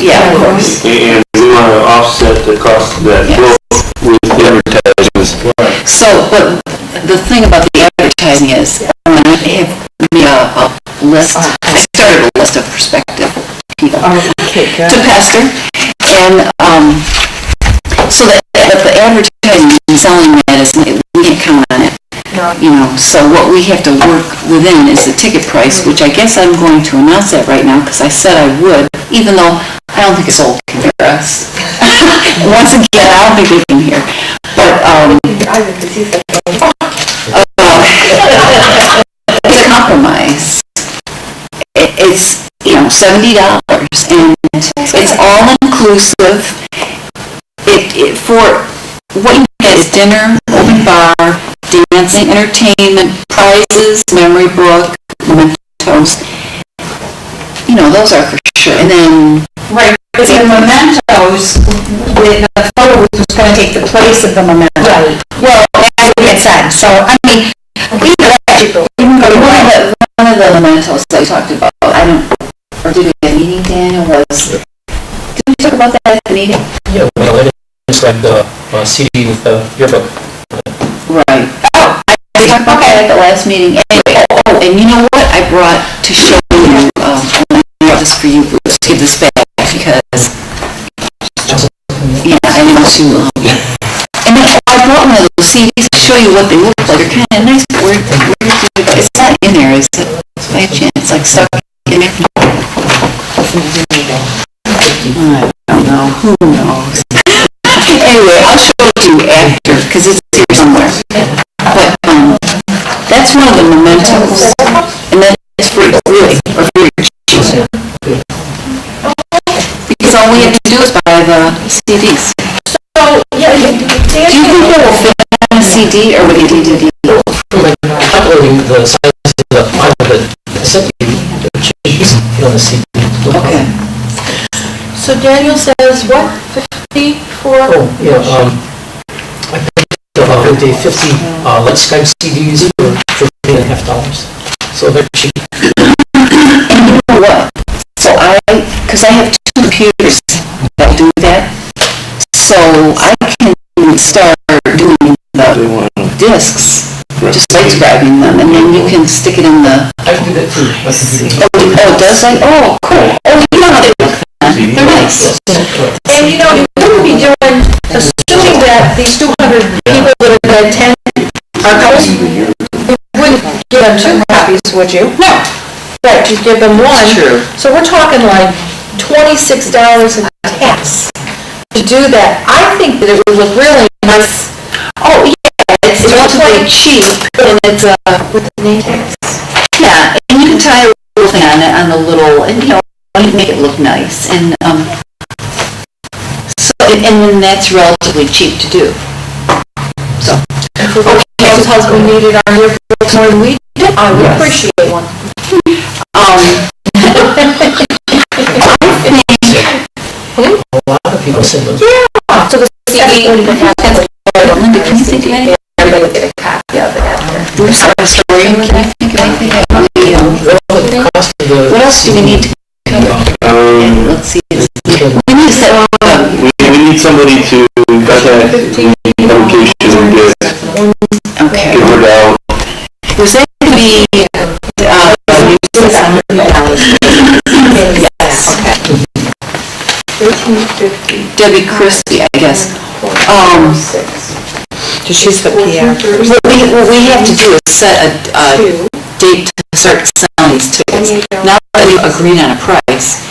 yeah, of course. And we want to offset the cost of that Yes. with advertisements. So, but the thing about the advertising is, I have made a list, I started a list of prospective people to pester, and, so that the advertising and selling that is, we can't count on it. So what we have to work within is the ticket price, which I guess I'm going to announce that right now, because I said I would, even though I don't think a soul can hear us. Once again, I don't think they can hear, but, it's a compromise. It's, $70, and it's all inclusive. For what you get is dinner, open bar, dancing, entertainment, prizes, memory book, mementos. Those are for sure. And then, Right, but the mementos, the photo was going to take the place of the memento. Right. Well, that's what it said, so, I mean, we can go one of the mementos that we talked about, or did we have a meeting, Daniel, did we talk about that at the meeting? Yeah, well, it's like the CD with the yearbook. Right. We talked about that at the last meeting. Anyway, and you know what? I brought to show you, I brought this for you, Bruce, to give this back, because, I didn't want to, and then I brought one of those CDs to show you what they look like. They're kind of nice, but it's not in there, is it? By chance, it's like stuck in there. I don't know, who knows? Anyway, I'll show it to you after, because it's here somewhere. But, that's one of the mementos, and then it's free, really, or free. Because all we have to do is buy the CDs. So, yeah, Do you think that will fit on a CD, or would it be DVD? Uploading the size of the file that sent you, on the CD. Okay. So Daniel says, what, 50 for? Oh, yeah, I picked the 50 Let's Skype CDs for $3.50. So they're cheap. And you know what? So because I have 2 computers that do that, So I can start doing the discs, just transcribing them, and then you can stick it in the, I can do that too. I can do that. oh, does I? Oh, cool. Oh, you know how they look, huh? They're nice. And you know, you wouldn't be doing, assuming that these 200 people that are going to attend our couples, you wouldn't give them 2 copies, would you? No. Right, you give them 1. True. So we're talking like $26 in tax to do that. I think that it would look really nice. Oh, yeah, it's relatively cheap, and it's, With the name tags. yeah, and you can tie a little thing on it, on the little, and, you know, you make it look nice, and, so, and then that's relatively cheap to do. So, Because husband needed our year more than we did, I would appreciate one. A lot of people say those. So the CD, Linda, can you think of anything? Everybody would get a copy of it after. Bruce, our historian, can you think of anything? The cost of the. What else do we need to cover? Let's see, we need to set up, We need somebody to contact the publication and get okay. it out. Was that to be, yes, okay. Debbie Christie, I guess. She's the PR. What we have to do is set a date to start selling these tickets. Now that we've agreed on a price,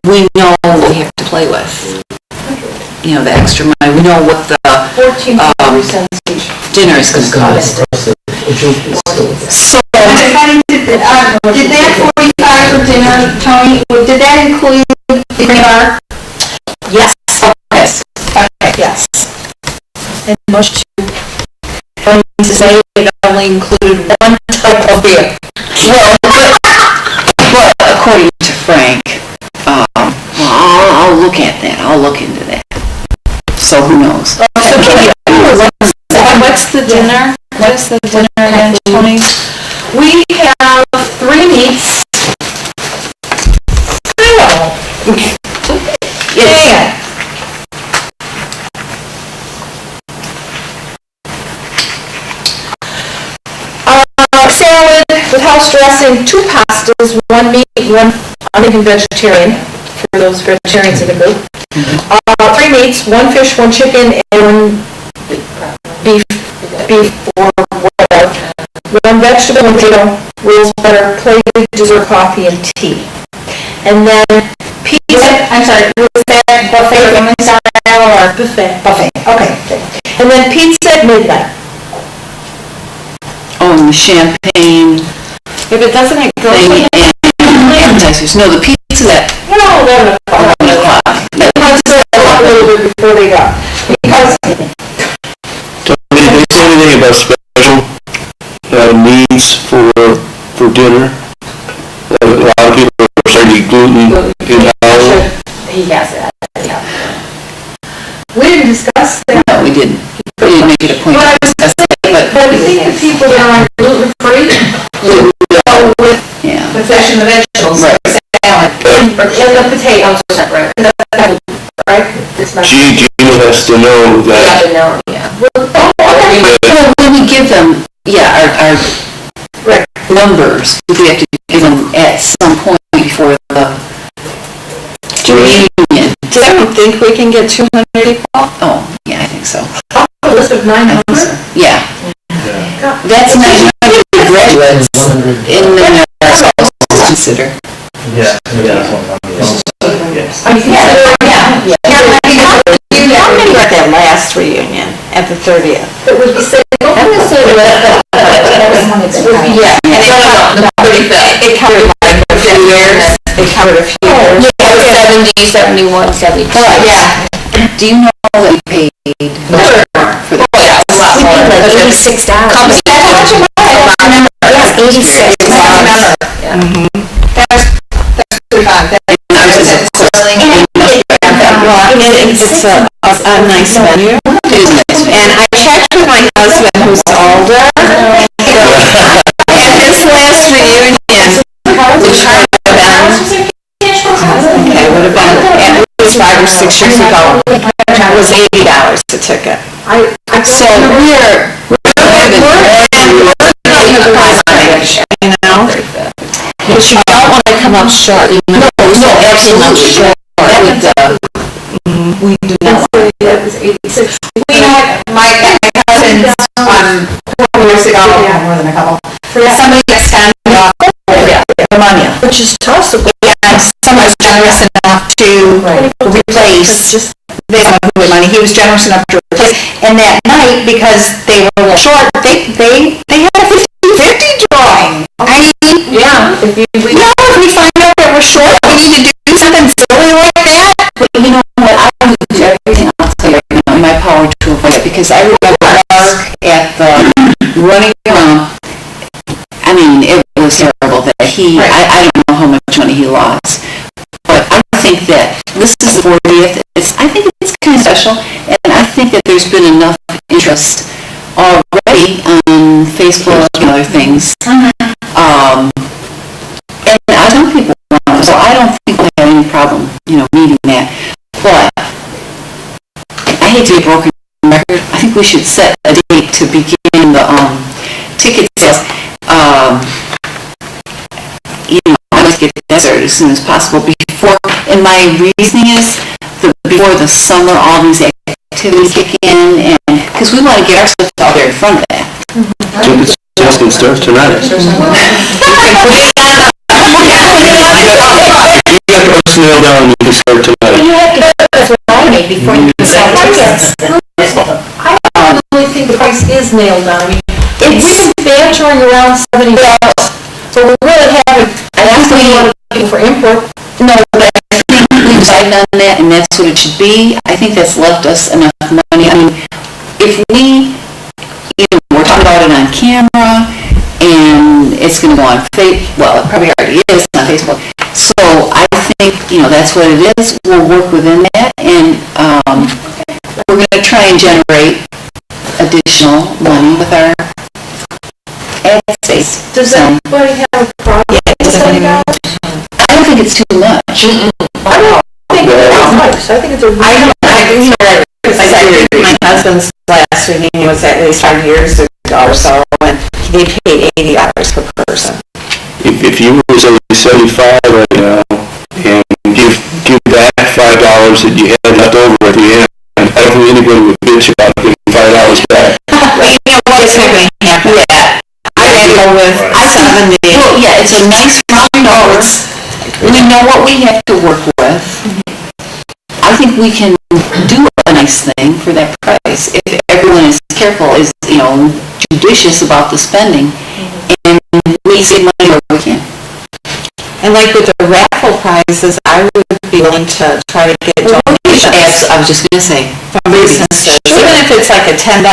we know what we have to play with. You know, the extra money, we know what the 14 cents each. dinner is gonna cost. So, Did that 45 for dinner, Tony, did that include the bar? yes, yes. Okay, yes. And much To say it only included one type of beer. Well, but according to Frank, well, I'll look at that, I'll look into that. So who knows? What's the dinner? What's the dinner again, Tony? We have 3 meats. Yes. Salad with house dressing, 2 pastas, 1 meat, 1, I'm thinking vegetarian, for those vegetarians in the group. 3 meats, 1 fish, 1 chicken, and 1 beef or whatever. 1 vegetable, 1 potato, rolls, butter, plated dessert, coffee, and tea. And then pizza, I'm sorry, was that buffet family style or? buffet. Buffet, okay. And then pizza at midnight. Oh, and the champagne If it doesn't it go thing and appetizers. No, the pizza that, No, 11 o'clock. 11 o'clock. Because they're a little bit before they go. Because Tony, did they say anything about special needs for dinner? A lot of people are starting to eat gluten intolerant. He has it, yeah. we didn't discuss that. No, we didn't. We didn't make it a point. But I was but I think the people that are gluten-free go with Yeah. the fish and the vegetables, Right. salad, and the potatoes, Separate. right? It's not. Gino has to know Yeah, that. I know, yeah. Well, when we give them, our Right. numbers, we have to give them at some point before the reunion. Do you think we can get 200 people? Oh, yeah, I think so. A list of 900? Yeah. That's 900 graduates, and then there's also consider. Yeah, yes. I mean, How many were at that last reunion at the 30th? it would be safe. I'm gonna say that, Yeah. And it covered like a few years. It covered a few years. 70, 71, 72. Yeah. Do you know that we paid for that? Yeah, a lot more. Like $86. Comes back to what you want. Yes, 86. Yeah. It's a nice menu. And I checked with my husband who's older. At this last reunion, the charter event, okay, would have been, and it was 5 or 6 years ago, it was $80 a ticket. So we're You know? But you don't want to come up short. No, absolutely short with the, we do not want That was 86. We had, my cousins, 4 years ago, more than a couple, somebody extended the money, Which is tough, so and someone was generous enough to replace, they don't know who had money, he was generous enough to replace, and that night, because they were a little short, they had a 50-50 drawing. I mean, yeah, if if we find out that we're short, we need to do something silly like that. But you know what, I would do everything else right now in my power to avoid it, because I remember Mark at the running around, I mean, it was terrible that he, I don't know how much money he lost, but I think that this is the 40th, I think it's kind of special, and I think that there's been enough interest already on Facebook and other things. And I know people want it, so I don't think we have any problem, meeting that. But I hate to be a broken record. I think we should set a date to begin the ticket sales. I like to get that started as soon as possible before. And my reasoning is before the summer, all these activities kick in, and because we want to get our stuff out there in front of that. Ticket sales can start tonight. You got those nailed down, you can start tonight. You have to do this Friday before you can sell tickets. I don't really think the price is nailed down. I mean, it's bantering around $70, so we really haven't, I definitely want to people for import. No, but I think we've decided on that, and that's what it should be. I think that's left us enough money. I mean, if we, we're talking about it on camera, and it's going to go on well, it probably already is on Facebook. So I think, that's what it is. We'll work within that, and we're going to try and generate additional money with our ad space. Does anybody have a problem with $70? I don't think it's too much. I don't think it's much. I think it's a really. Because I said, my husband's last meeting was at least 5 years ago or so, and they paid $80 per person. If you were say 75 right now, and give back $5 that you had left over at the end, I don't think anybody would bitch about giving $5 back. Well, you know what's not going to happen? Yeah. I gotta go with 70. Well, yeah, it's a nice round numbers. We know what we have to work with. I think we can do a nice thing for that price if everyone is careful, is, judicious about the spending, and we save money where we can. And like with the raffle prizes, I would be willing to try to get donations I was just going to say. from businesses. Even if it's like a $10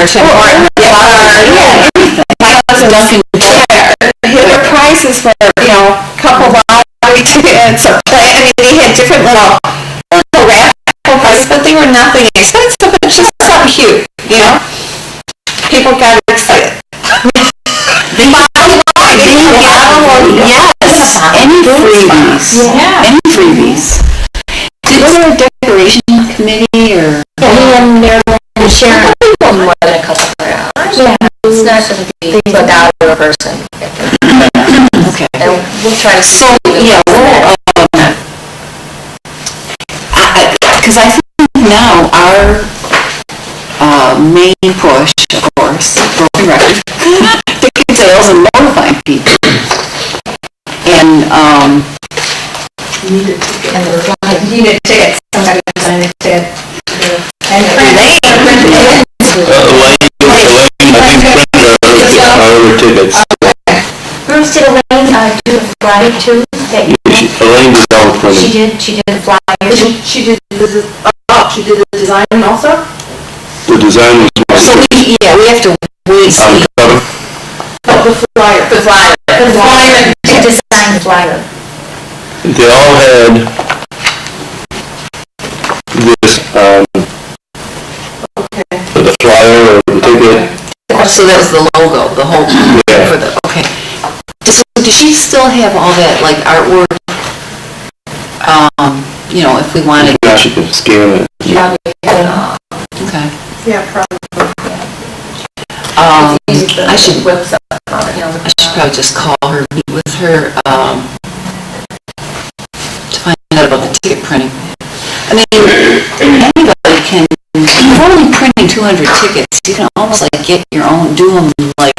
Tim Hortons anything. My husband doesn't care. Their prizes for, couple lottery tickets, a play. I mean, they had different little raffle prizes, but they were nothing expensive, but just something cute, People got excited. Yes, any freebies. Yeah. Any freebies. Was there a decoration committee or? And Marilyn, Sharon. More than a couple of hours. Yeah, it's not going to be $1 per person. Okay. And we'll try to. So, yeah, because I think now our main push, of course, broken record, ticket sales and notifying people. And, You need a ticket, somebody was on a ticket. And Elaine, our tickets. Bruce, did Elaine do the flyer too? Elaine did all the printing. She did the flyer. She did the design also? The design was so we have to wait. on cover. The flyer. The flyer. The flyer, to design the flyer. They all had this, the flyer or the ticket. So that was the logo, the whole, Yeah. for the, okay. So does she still have all that, like, artwork, you know, if we wanted, Gosh, you can scan it. okay. Yeah, probably. I should Website, I should probably just call her, meet with her, to find out about the ticket printing. I mean, anybody can, if you're only printing 200 tickets, you can almost like get your own, do them like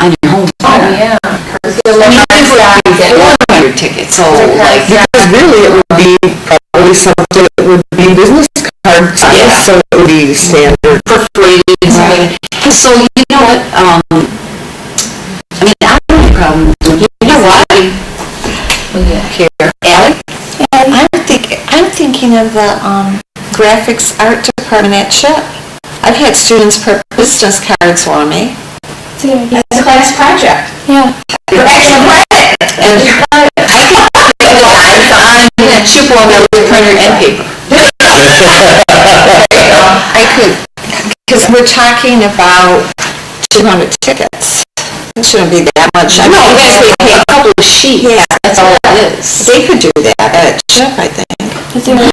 on your home. Oh, yeah. I mean, if we're 400 tickets, so like, Because really, it would be probably something that would be business card size, so it would be standard. perforated and something. So, you know what, I mean, I don't have a problem with, you know what? Here, Ally? I'm thinking of the, graphics art department at CHIP. I've had students print business cards for me. It's a class project. Yeah. For extra credit. And chip on that with printer and paper. I could, because we're talking about 200 tickets. It shouldn't be that much. I mean, No, they pay a couple of sheets. Yeah. That's all it is. they could do that at CHIP, I think. So you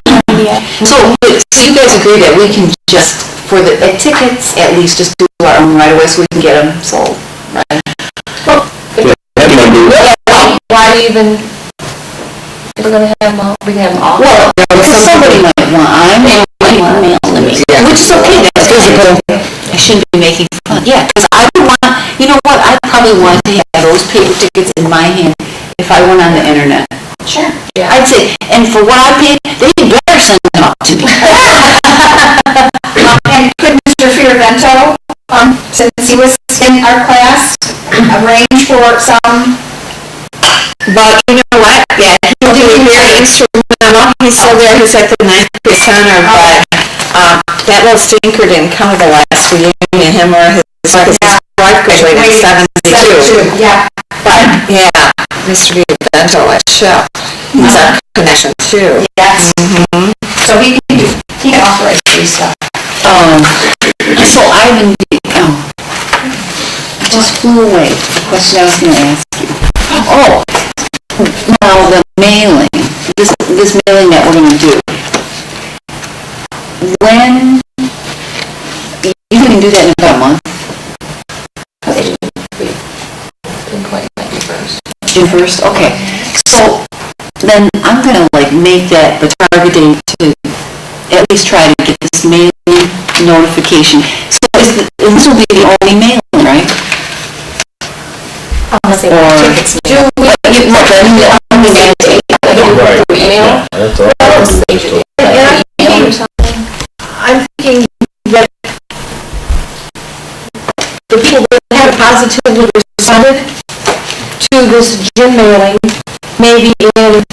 guys agree that we can just, for the tickets, at least just do our own right away so we can get them sold, right? That number, Why even, if we're gonna have them all, we can have them all. Well, because somebody might want, I may want mail them, which is okay, that's physical. I shouldn't be making fun, yeah, because I would want, you know what, I probably want to have those paper tickets in my hand if I went on the internet. Sure. I'd say, and for what I paid, they better send them out to me. And could Mr. Fioravento, since he was in our class, arrange for some? But you know what? Yeah, he'll do it very instrumental. He's still there, he's at the 90th center, but, that little stinker didn't come to the last reunion, him or his wife graduated in 72. Yeah. But, yeah, Mr. Vivento at CHIP, he's our connection too. Yes. So he can operate these stuff. So Ivan, I just flew away, the question I was gonna ask you. Oh, now the mailing, this mailing that we're gonna do. When, you can do that in about a month, June 1st, okay. So then I'm gonna like make that the target date to at least try to get this mailing notification. So this will be the only mailing, right? Unless they Or want tickets. right, Email. that's all. I'm thinking that the people that have positively responded to this gym mailing, maybe in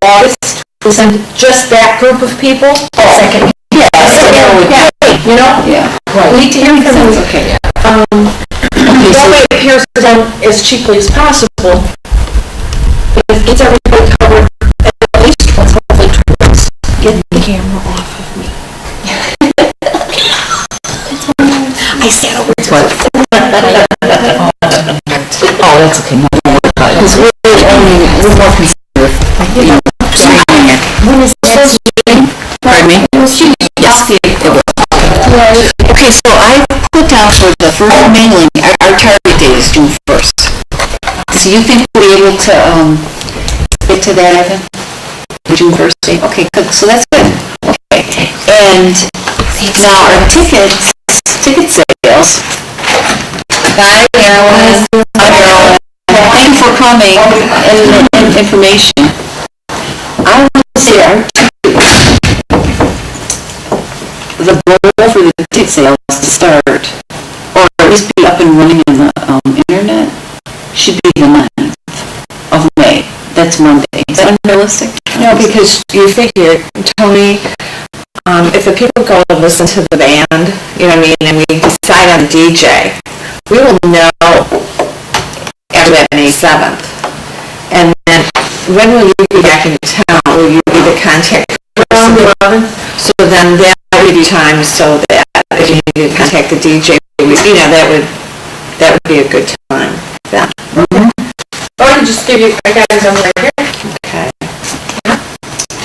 August, we send just that group of people. Second. Yeah, You know? yeah. We need to hear from them. Okay. That way it appears to them as cheaply as possible. But it gets everybody covered at least once, hopefully twice. Get the camera off of me. I said over to What? Oh, that's okay, no, don't worry about it. Because we're more concerned with, you know, streaming it. When is this? Pardon me? Yes, it will. Okay, so I put down for the first mailing, our target date is June 1st. So you think we'll be able to, get to that, Evan? The June 1st date? Okay, good, so that's good. Okay, and now our ticket sales. Bye, Carolyn. Bye, Carolyn. Thank you for coming and information. I want to say our the goal for the ticket sales to start, or at least be up and running on the internet, should be the 9th of May. That's Monday. Is that unrealistic? No, because you figure, Tony, if the people go and listen to the band, you know what I mean, and we decide on a DJ, we will know after that May 7th. And then, when will you be back in town? Will you be the contact person? So then that would give you time so that if you need to contact the DJ, you know, that would be a good time then. Or I can just give you, I got his number right here. Okay.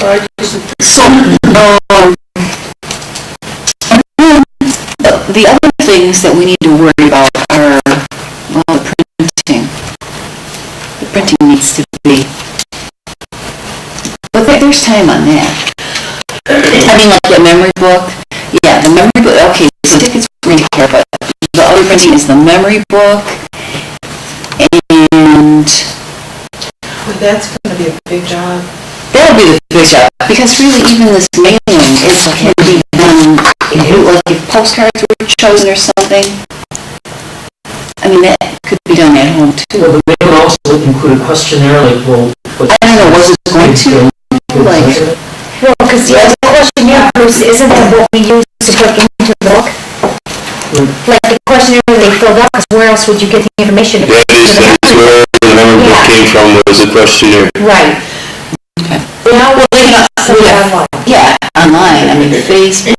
Or sorry. So, the other things that we need to worry about are, well, the printing. The printing needs to be, but there's time on that. I mean, like the memory book, yeah, the memory book, okay, so tickets we need to care, but the other printing is the memory book, and That's gonna be a big job. that'll be the big job, because really even this mailing is can be done, like if postcards were chosen or something, I mean, that could be done at home too. Well, the mail also include a questionnaire, like, well... I don't know, was it going to, like, Well, because the other questionnaire, Bruce, isn't that what we use to put into the book? Like the questionnaire they filled out, because where else would you get the information? That's where the memory book came from, was a questionnaire. Right. Now we're looking at something online. yeah, online, I mean, Facebook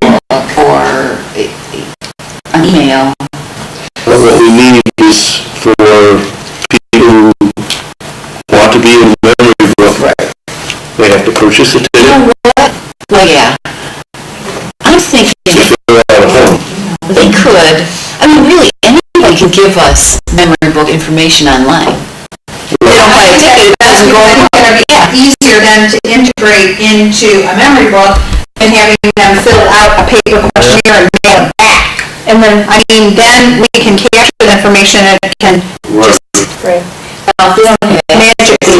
or an email. What we need is for people who want to be in the memory book, they have to purchase a ticket. Well, yeah. I'm thinking they could, I mean, really, anybody can give us memory book information online. They don't buy a ticket, it doesn't go It's gonna be easier then to integrate into a memory book than having them fill out a paper questionnaire and mail it back. And then, I mean, then we can capture the information and it can just Right. magically.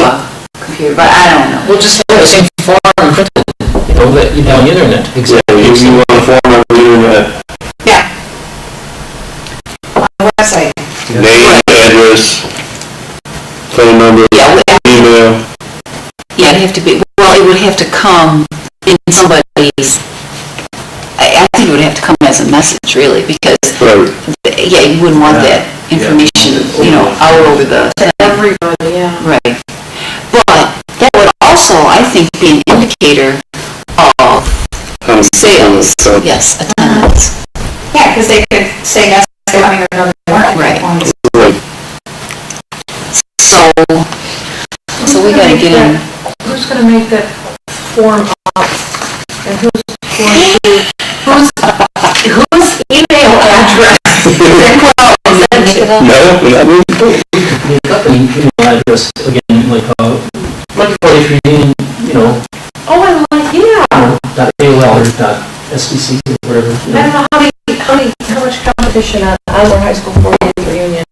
computer, but I don't know. We'll just have the same form and print it, that you on the internet. Exactly, if you want a form on the internet, Yeah. On the website. name, address, phone number, email. Yeah, it'd have to be, well, it would have to come in somebody's, I think it would have to come as a message, really, because, Right. yeah, you wouldn't want that information, out over the... Everybody, yeah. Right. But that would also, I think, be an indicator of sales, yes, attendance. Yeah, because they could say yes, they're coming or no, they weren't. Right. Right. So we gotta get in, Who's gonna make that form up? And who's going to, Whose email address? No, not me. The company email address, again, like if you're needing, oh, I like, yeah. .AOL or .SBC or whatever. I don't know how much competition on our high school 40th reunion.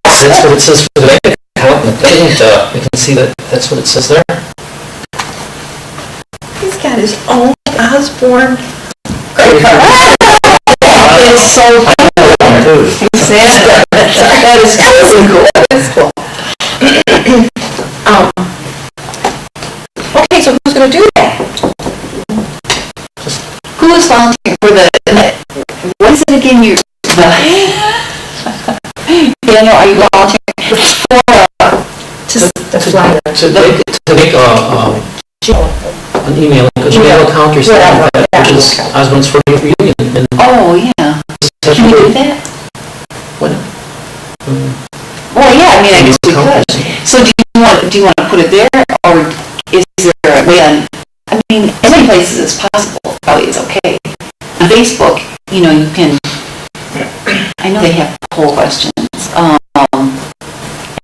That's what it says for the bank account, but they don't, you can see that, that's what it says there. He's got his own Osborne. it's so sad. That is totally cool. That's cool. Okay, so who's gonna do that? Who is volunteering for what is it again, Daniel, are you volunteering To fly that. To make an email account or something like that, which is Osborne's 40th reunion. And oh, yeah. Can we do that? What? Well, yeah, I mean, I guess we could. So do you want to put it there, or is there a way on, I mean, as many places as possible probably is okay. On Facebook, you can, I know they have poll questions.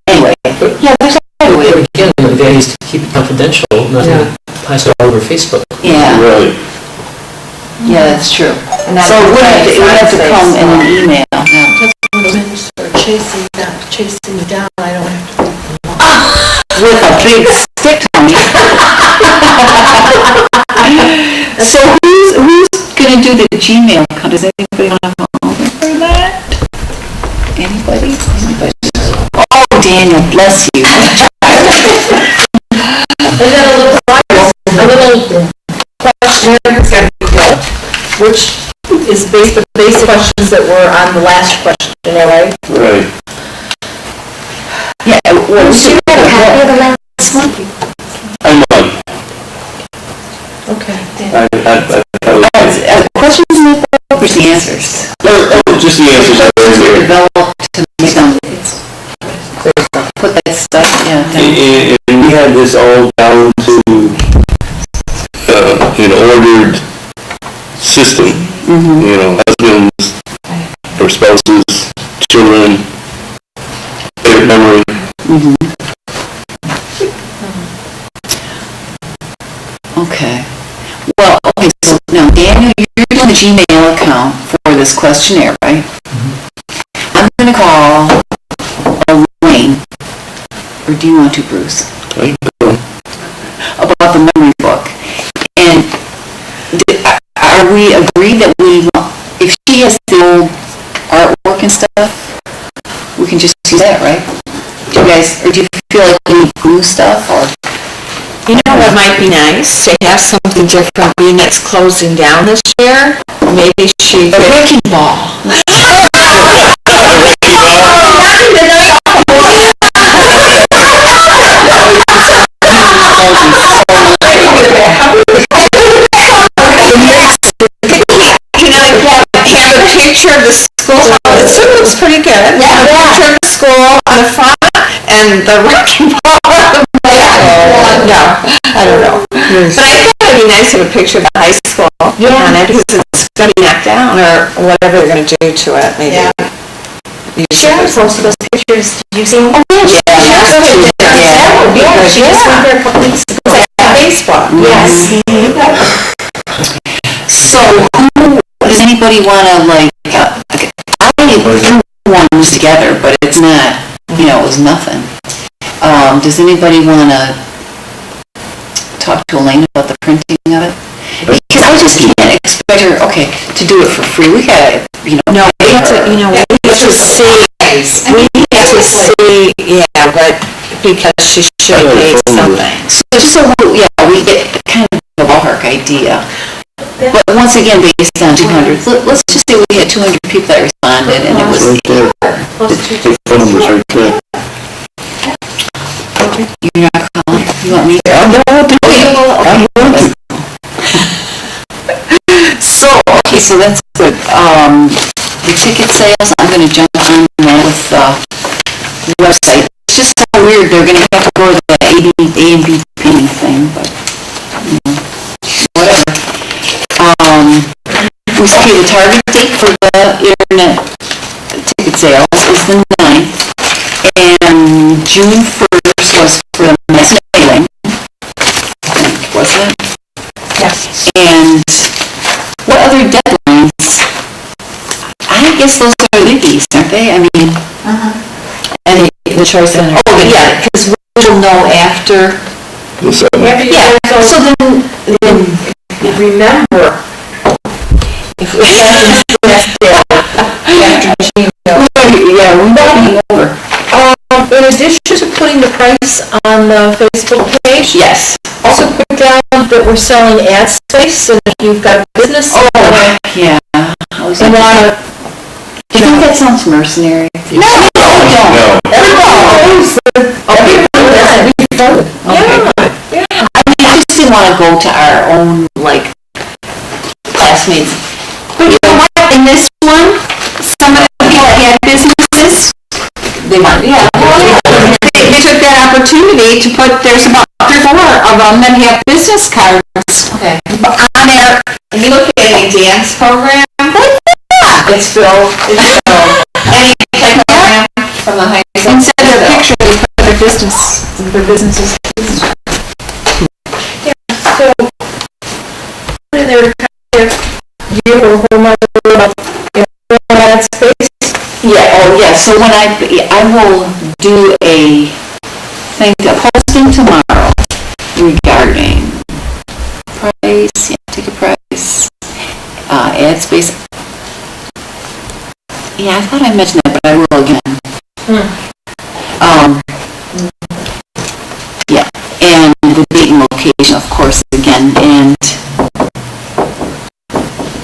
Anyway, yeah, there's a way. But again, the idea is to keep it confidential, not to pass it all over Facebook. Yeah, Right. yeah, that's true. So it would have to come in an email. Or chasing down, I don't have to. With a big stick, Tony. So who's gonna do the Gmail account? Does anybody want to volunteer for that? Anybody? Oh, Daniel, bless you. And then a little questionnaire has got to be built, which is based on the basic questions that were on the last questionnaire, right? Right. Yeah, well, You had a copy of the last one? I'm on. Okay. questions in the book or the answers? Just the answers. Develop to make them, put that stuff, yeah. down. And we had this all down to, an ordered system. You know, husbands, or spouses, children, favorite memory. Okay. Well, okay, so now Daniel, you're doing the Gmail account for this questionnaire, right? I'm gonna call Elaine, or do you want to, Bruce? About the memory book. And are we agreed that if she has the old artwork and stuff, we can just use that, right? Do you guys, or do you feel like we need glue stuff, or? You know what might be nice, to have something different, being it's closing down this year, maybe she could... wrecking ball. You know, have a picture of the school, it looks pretty good. Yeah. A picture of the school on the front, and the wrecking ball on the back. No, I don't know. But I thought it'd be nice to have a picture of the high school on it, because it's gonna be knocked down, or whatever they're gonna do to it, maybe. Sharon posted those pictures, did you see them? Yeah. That would be good. She just went there a couple weeks ago. Facebook. Yes. So, does anybody wanna, like, I threw ones together, but it's not, you know, it was nothing. Does anybody wanna talk to Elaine about the printing of it? Because I just can't expect her, okay, to do it for free, we gotta, you know. No, we have to, we have to see, yeah, but because she should pay something. So just so, yeah, we get kind of a ballpark idea. But once again, based on 200, let's just say we had 200 people that responded, and it was... Right there. The phone number's right there. You're not calling? You want me to? Okay. So, okay, so that's good. The ticket sales, I'm gonna jump on that with the website. It's just so weird, they're gonna have to go to the A and B payment thing, but, you know, whatever. We say the target date for the internet ticket sales is the 9th, and June 1st was for the mass mailing, was it? Yes. And what other deadlines? I guess those are biggies, aren't they? I mean, And the Choice Center. oh, yeah, because we'll know after. Yeah, so then Remember, if we yeah, we're moving over. in addition to putting the price on the Facebook page, Yes. also put down that we're selling ad space, and if you've got a business. Yeah. I was And like, do you think that sounds mercenary? No, don't. No. I mean, I just didn't want to go to our own, like, classmates. But you know what, in this one, some of the people that had businesses, they might, yeah. They took that opportunity to put, there's about 3 or 4 of them that have business cards Okay. on there. If you look at any dance program, It's Phil. any type of program from the high school. Instead of a picture, they put their businesses. So, put in there, you or whomever, ad space. Yeah, oh, yeah, so when I will do a thing, a posting tomorrow regarding price, yeah, ticket price, ad space. Yeah, I thought I mentioned that, but I will again. Yeah, and the date and location, of course, again, and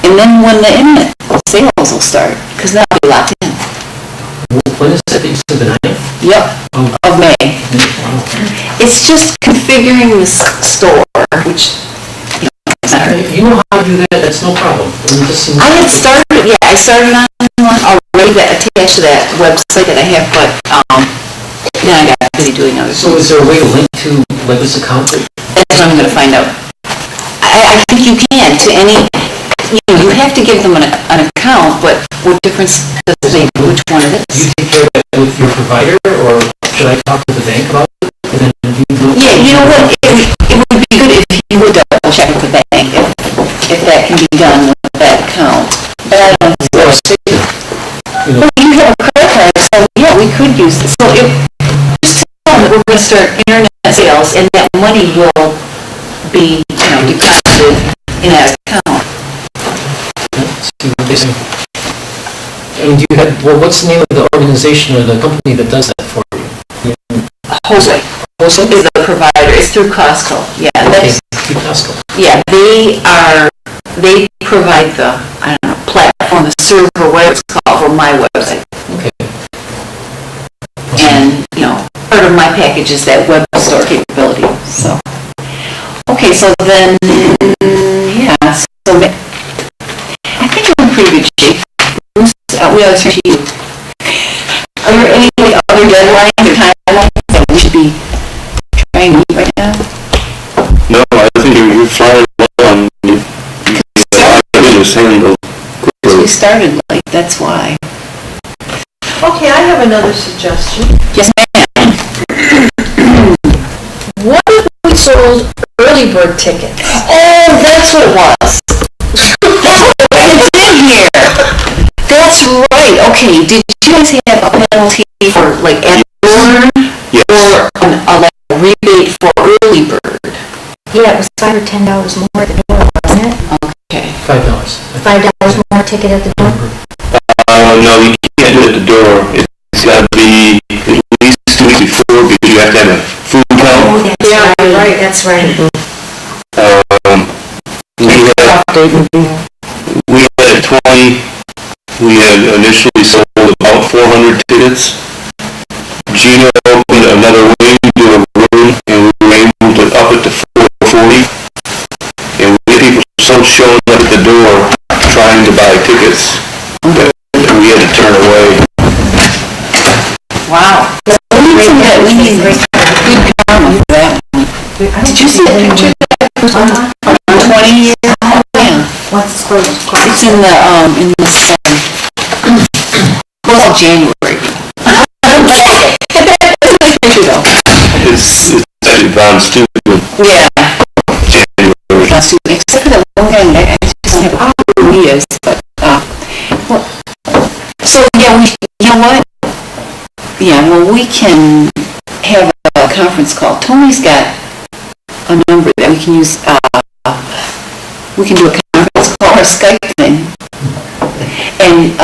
then when the internet sales will start, because that'll be locked in. When is that, you said the 9th? Yep, of May. It's just configuring the store, which, you know, it's not hard. You know how to do that, that's no problem. I had started, yeah, I started on one already that attached to that website that I have, but, then I got busy doing other So things. is there a way to link to like this account? That's what I'm gonna find out. I think you can, to any, you have to give them an account, but what difference does it make which one it Do you is? take care of that with your provider, or should I talk to the bank about it? And then you do it? Yeah, you know what, it would be good if you would double check with the bank, if that can be done with that account. But I don't know. Well, I say, you know, Well, you have a credit card, so yeah, we could use it. So if, just tell them that we're gonna start internet sales and that money will be, deposited in that account. see what they say. And do you have, well, what's the name of the organization or the company that does that for you? Jose Also? is the provider, it's through Costco, yeah, that's, Costco. yeah, they provide the, I don't know, platform, the server, whatever it's called, for my website. Okay. And, part of my package is that web store capability, so. Okay, so then, yeah, so I think we're in pretty good shape. Bruce, we have to turn to you. Are there any other deadlines or timelines that we should be trying to meet right now? No, I think you're flying along. Just handle We quickly. started late, that's why. Okay, I have another suggestion. Yes, ma'am. What if we sold early bird tickets? Oh, that's what it was. It's in here. That's right. Okay, did you guys have a penalty for like at the door? Yes. Or like a rebate for early bird? Yeah, it was $5 or $10 more at the door, wasn't it? Okay. $5. $5 more ticket at the door? No, you can't do it at the door. It's gotta be at least 2 weeks before, because you have to have a food count. That's right. We had 20, we had initially sold about 400 tickets. Gina opened another wing to a room, and we were able to up it to 440. And we had people so showing up at the door trying to buy tickets that we had to turn away. Wow. We need good karma for that one. Did you see the picture of that? 20 years? Yeah. Once it's closed. It's in well, January. It's a nice picture though. It's actually Von Steuben, Yeah. January. Except for that one guy, I just have who he is, but, well, so, yeah, you know what? Yeah, well, we can have a conference call. Tony's got a number that we can use, we can do a conference call or Skype thing. And,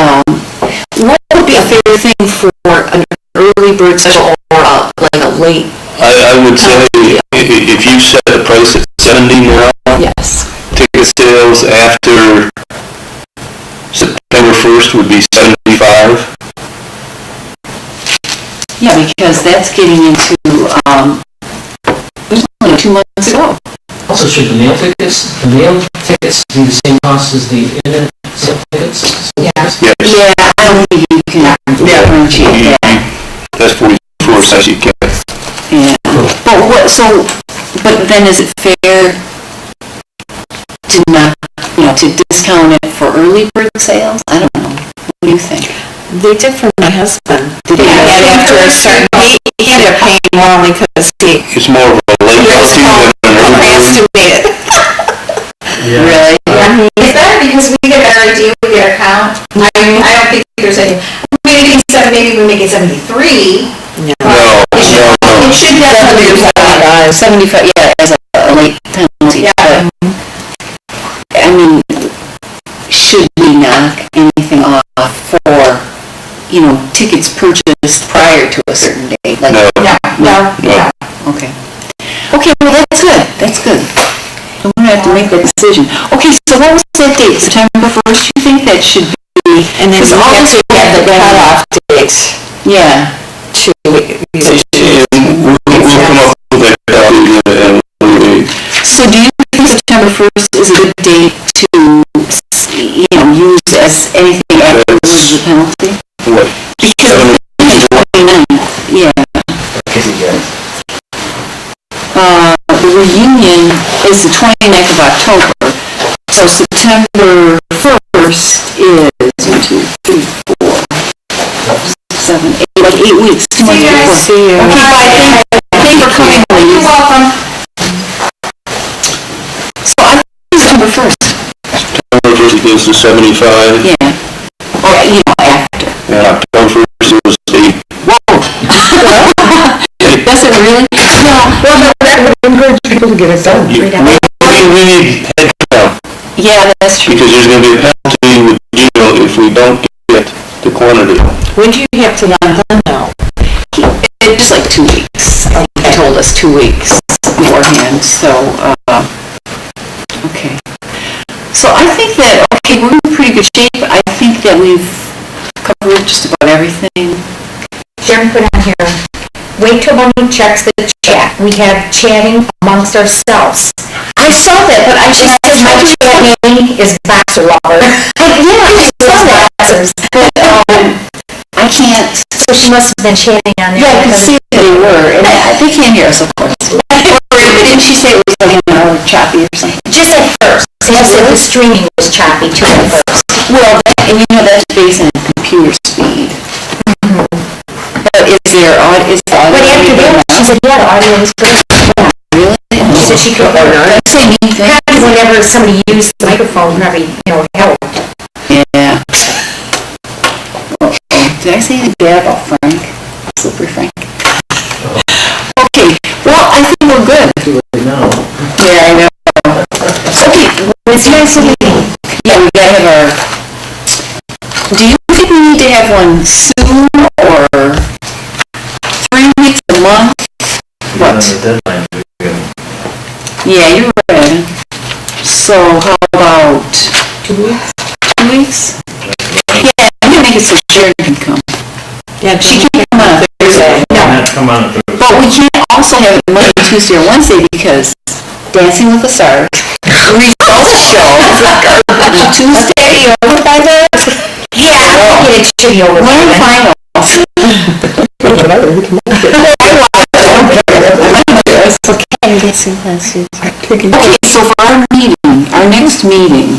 what would be a fair thing for an early bird special or like a late? I would say if you set the price at 70 now, Yes. ticket sales after September 1st would be 75. Yeah, because that's getting into, it was only 2 months ago. Also, should the mail tickets be the same cost as the internet sale tickets? Yes. Yeah, I don't think you can differentiate that. That's 44 cents you can. Yeah. But then is it fair to not, to discount it for early bird sales? I don't know. What do you think? They did for my husband. Did he And after a certain, he ended up paying more only because he It's more of a late penalty than an early bird. estimated. Really? Is that because we get a better idea with your account? I don't think there's any, maybe we make it 73. No. It should definitely be 75, yeah, as a late penalty. Yeah. But, I mean, should we knock anything off for, tickets purchased prior to a certain date? Like, No. No. Okay. Okay, well, that's good. I'm gonna have to make that decision. Okay, so what was that date, September 1st? You think that should be, And then Because we all have this- to get the cutoff date yeah, to, And we'll come up with that value and so do you think September 1st is a good date to, use as anything afterwards the penalty? what? Because, 29th, yeah. is the 29th of October. So September 1st is 1, 2, 3, 4, 7, 8, like 8 weeks. 2 months before. See you. Okay, bye, thank you for coming, ladies. You're welcome. So I think September 1st. October 1st, it goes to 75. Yeah. Or, you know, after. And October 1st, it was 8. Whoa. Does it really? Yeah. Well, that would encourage people to get it done. We need head count, Yeah, that's true. because there's gonna be a penalty with Gino if we don't get the quantity. When do you have to let them know? It's like 2 weeks. He told us 2 weeks beforehand, so, okay. So I think that, okay, we're in pretty good shape. I think that we've covered just about everything. Sharon put on here, wait till money checks the chat. We have chatting amongst ourselves. I saw that, but I just, My chat name is Boxer Lover. yeah, I saw that. But, I can't, So she must have been chatting on there. yeah, I could see that they were, and they can't hear us, of course. Didn't she say it was like, you know, choppy or something? Just at first. Sam said the streaming was choppy too at first. Well, and you know, that's based on computer speed. But is there, is the audio? But after that, she said, yeah, the audio was great. Really? She said she could order it. That's saying anything. Probably whenever somebody used the microphone, probably, helped. Yeah. Okay, did I say anything bad about Frank? Slippery Frank? Okay, well, I think we're good. No. Yeah, I know. Okay, what's your next meeting? Yeah, we gotta have our, do you think we need to have one soon, or 3 weeks, a month? What? Deadline, we can Yeah, you're right. So how about 2 weeks? 2 weeks? Yeah, I'm gonna make it so Sharon can come. Yeah, She can't come on a Thursday. not come on the But we can't also have it Monday, Tuesday, or Wednesday because Dancing with the Stars, results show, Tuesday, over by that? Yeah, I think it should be over. We're in finals. Okay, so for our meeting, our next meeting,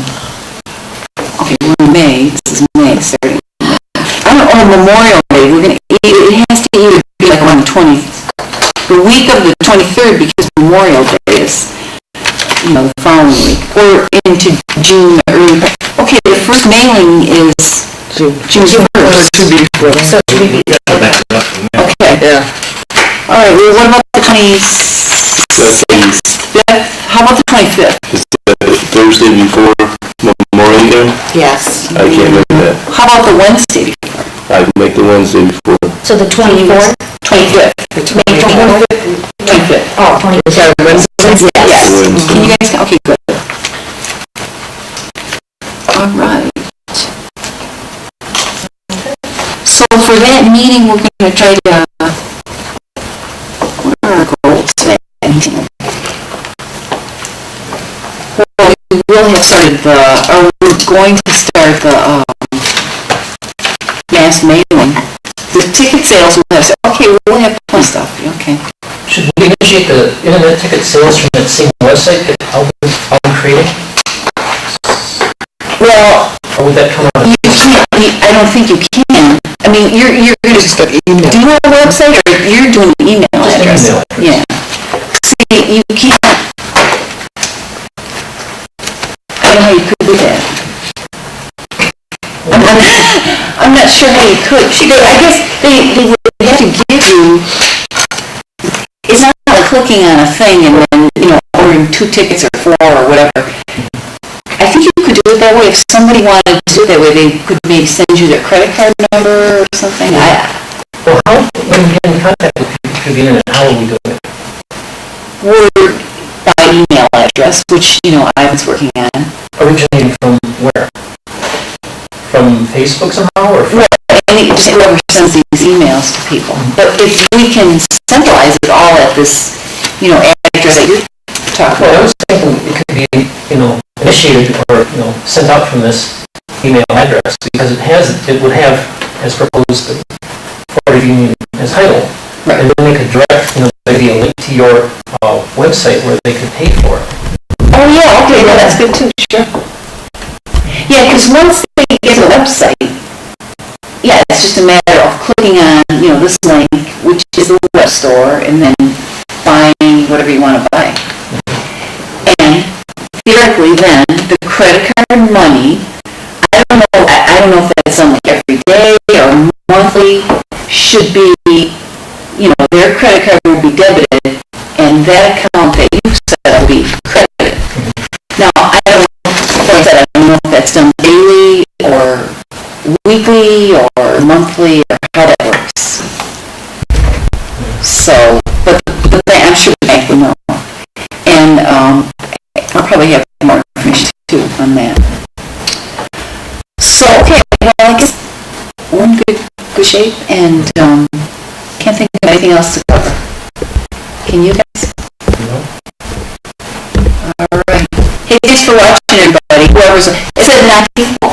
okay, we're in May, this is May, starting. I don't know, Memorial Day, it has to either be like on the week of the 23rd, because Memorial Day is, the following week, or into June, early, okay, the first mailing is June 1st. So should we be, Okay. Yeah. All right, well, what about the 26th? How about the 25th? Is that Thursday before Memorial Day? Yes. I can't make that. How about the Wednesday before? I can make the Wednesday before. so the 24th? 25th. May 24th? 25th. Oh, 25th. Yes. Wednesday. Can you guys, okay, good. All right. So for that meeting, we're gonna try to, what are our goals for that meeting? Well, we will have started we're going to start the, mass mailing. The ticket sales will have, okay, we'll have plenty of stuff, okay. Should we initiate the internet ticket sales from that same website that Alvin created? Well, Or would that come out? you can't, I don't think you can. I mean, you're gonna just, do you have a website, or you're doing an email Just an address? email address. Yeah. See, you can't, I don't know how you could do that. I'm not sure how you could. I guess they would have to give you, it's not like clicking on a thing and then, ordering 2 tickets or 4 or whatever. I think you could do it that way. If somebody wanted to do it that way, they could maybe send you their credit card number or something. Well, when we get in contact with people through the internet, how will we do it? Word by email address, which, Ivan's working on. Originating from where? From Facebook somehow, or from? Just whoever sends these emails to people. But if we can centralize it all at this, address that you're talking Well, I about. was thinking it could be, initiated or, sent out from this email address, because it would have, as proposed, the Board of Union as title. Right. And then they could direct, maybe a link to your website where they could pay for it. yeah, okay, well, that's good too, sure. Yeah, because once they get to the website, yeah, it's just a matter of clicking on, this link, which is the web store, and then buying whatever you want to buy. And theoretically then, the credit card money, I don't know if that's on like every day or monthly, should be, their credit card will be debited, and that account that you set up will be credited. Now, I don't know if that's done daily, or weekly, or monthly, or how that works. So, but I'm sure the bank will know. And, I'll probably have more information too on that. So, okay, well, I guess we're in good shape, and, can't think of anything else to cover. Can you guys? All right. Hey, thanks for watching, everybody. Is it Naki?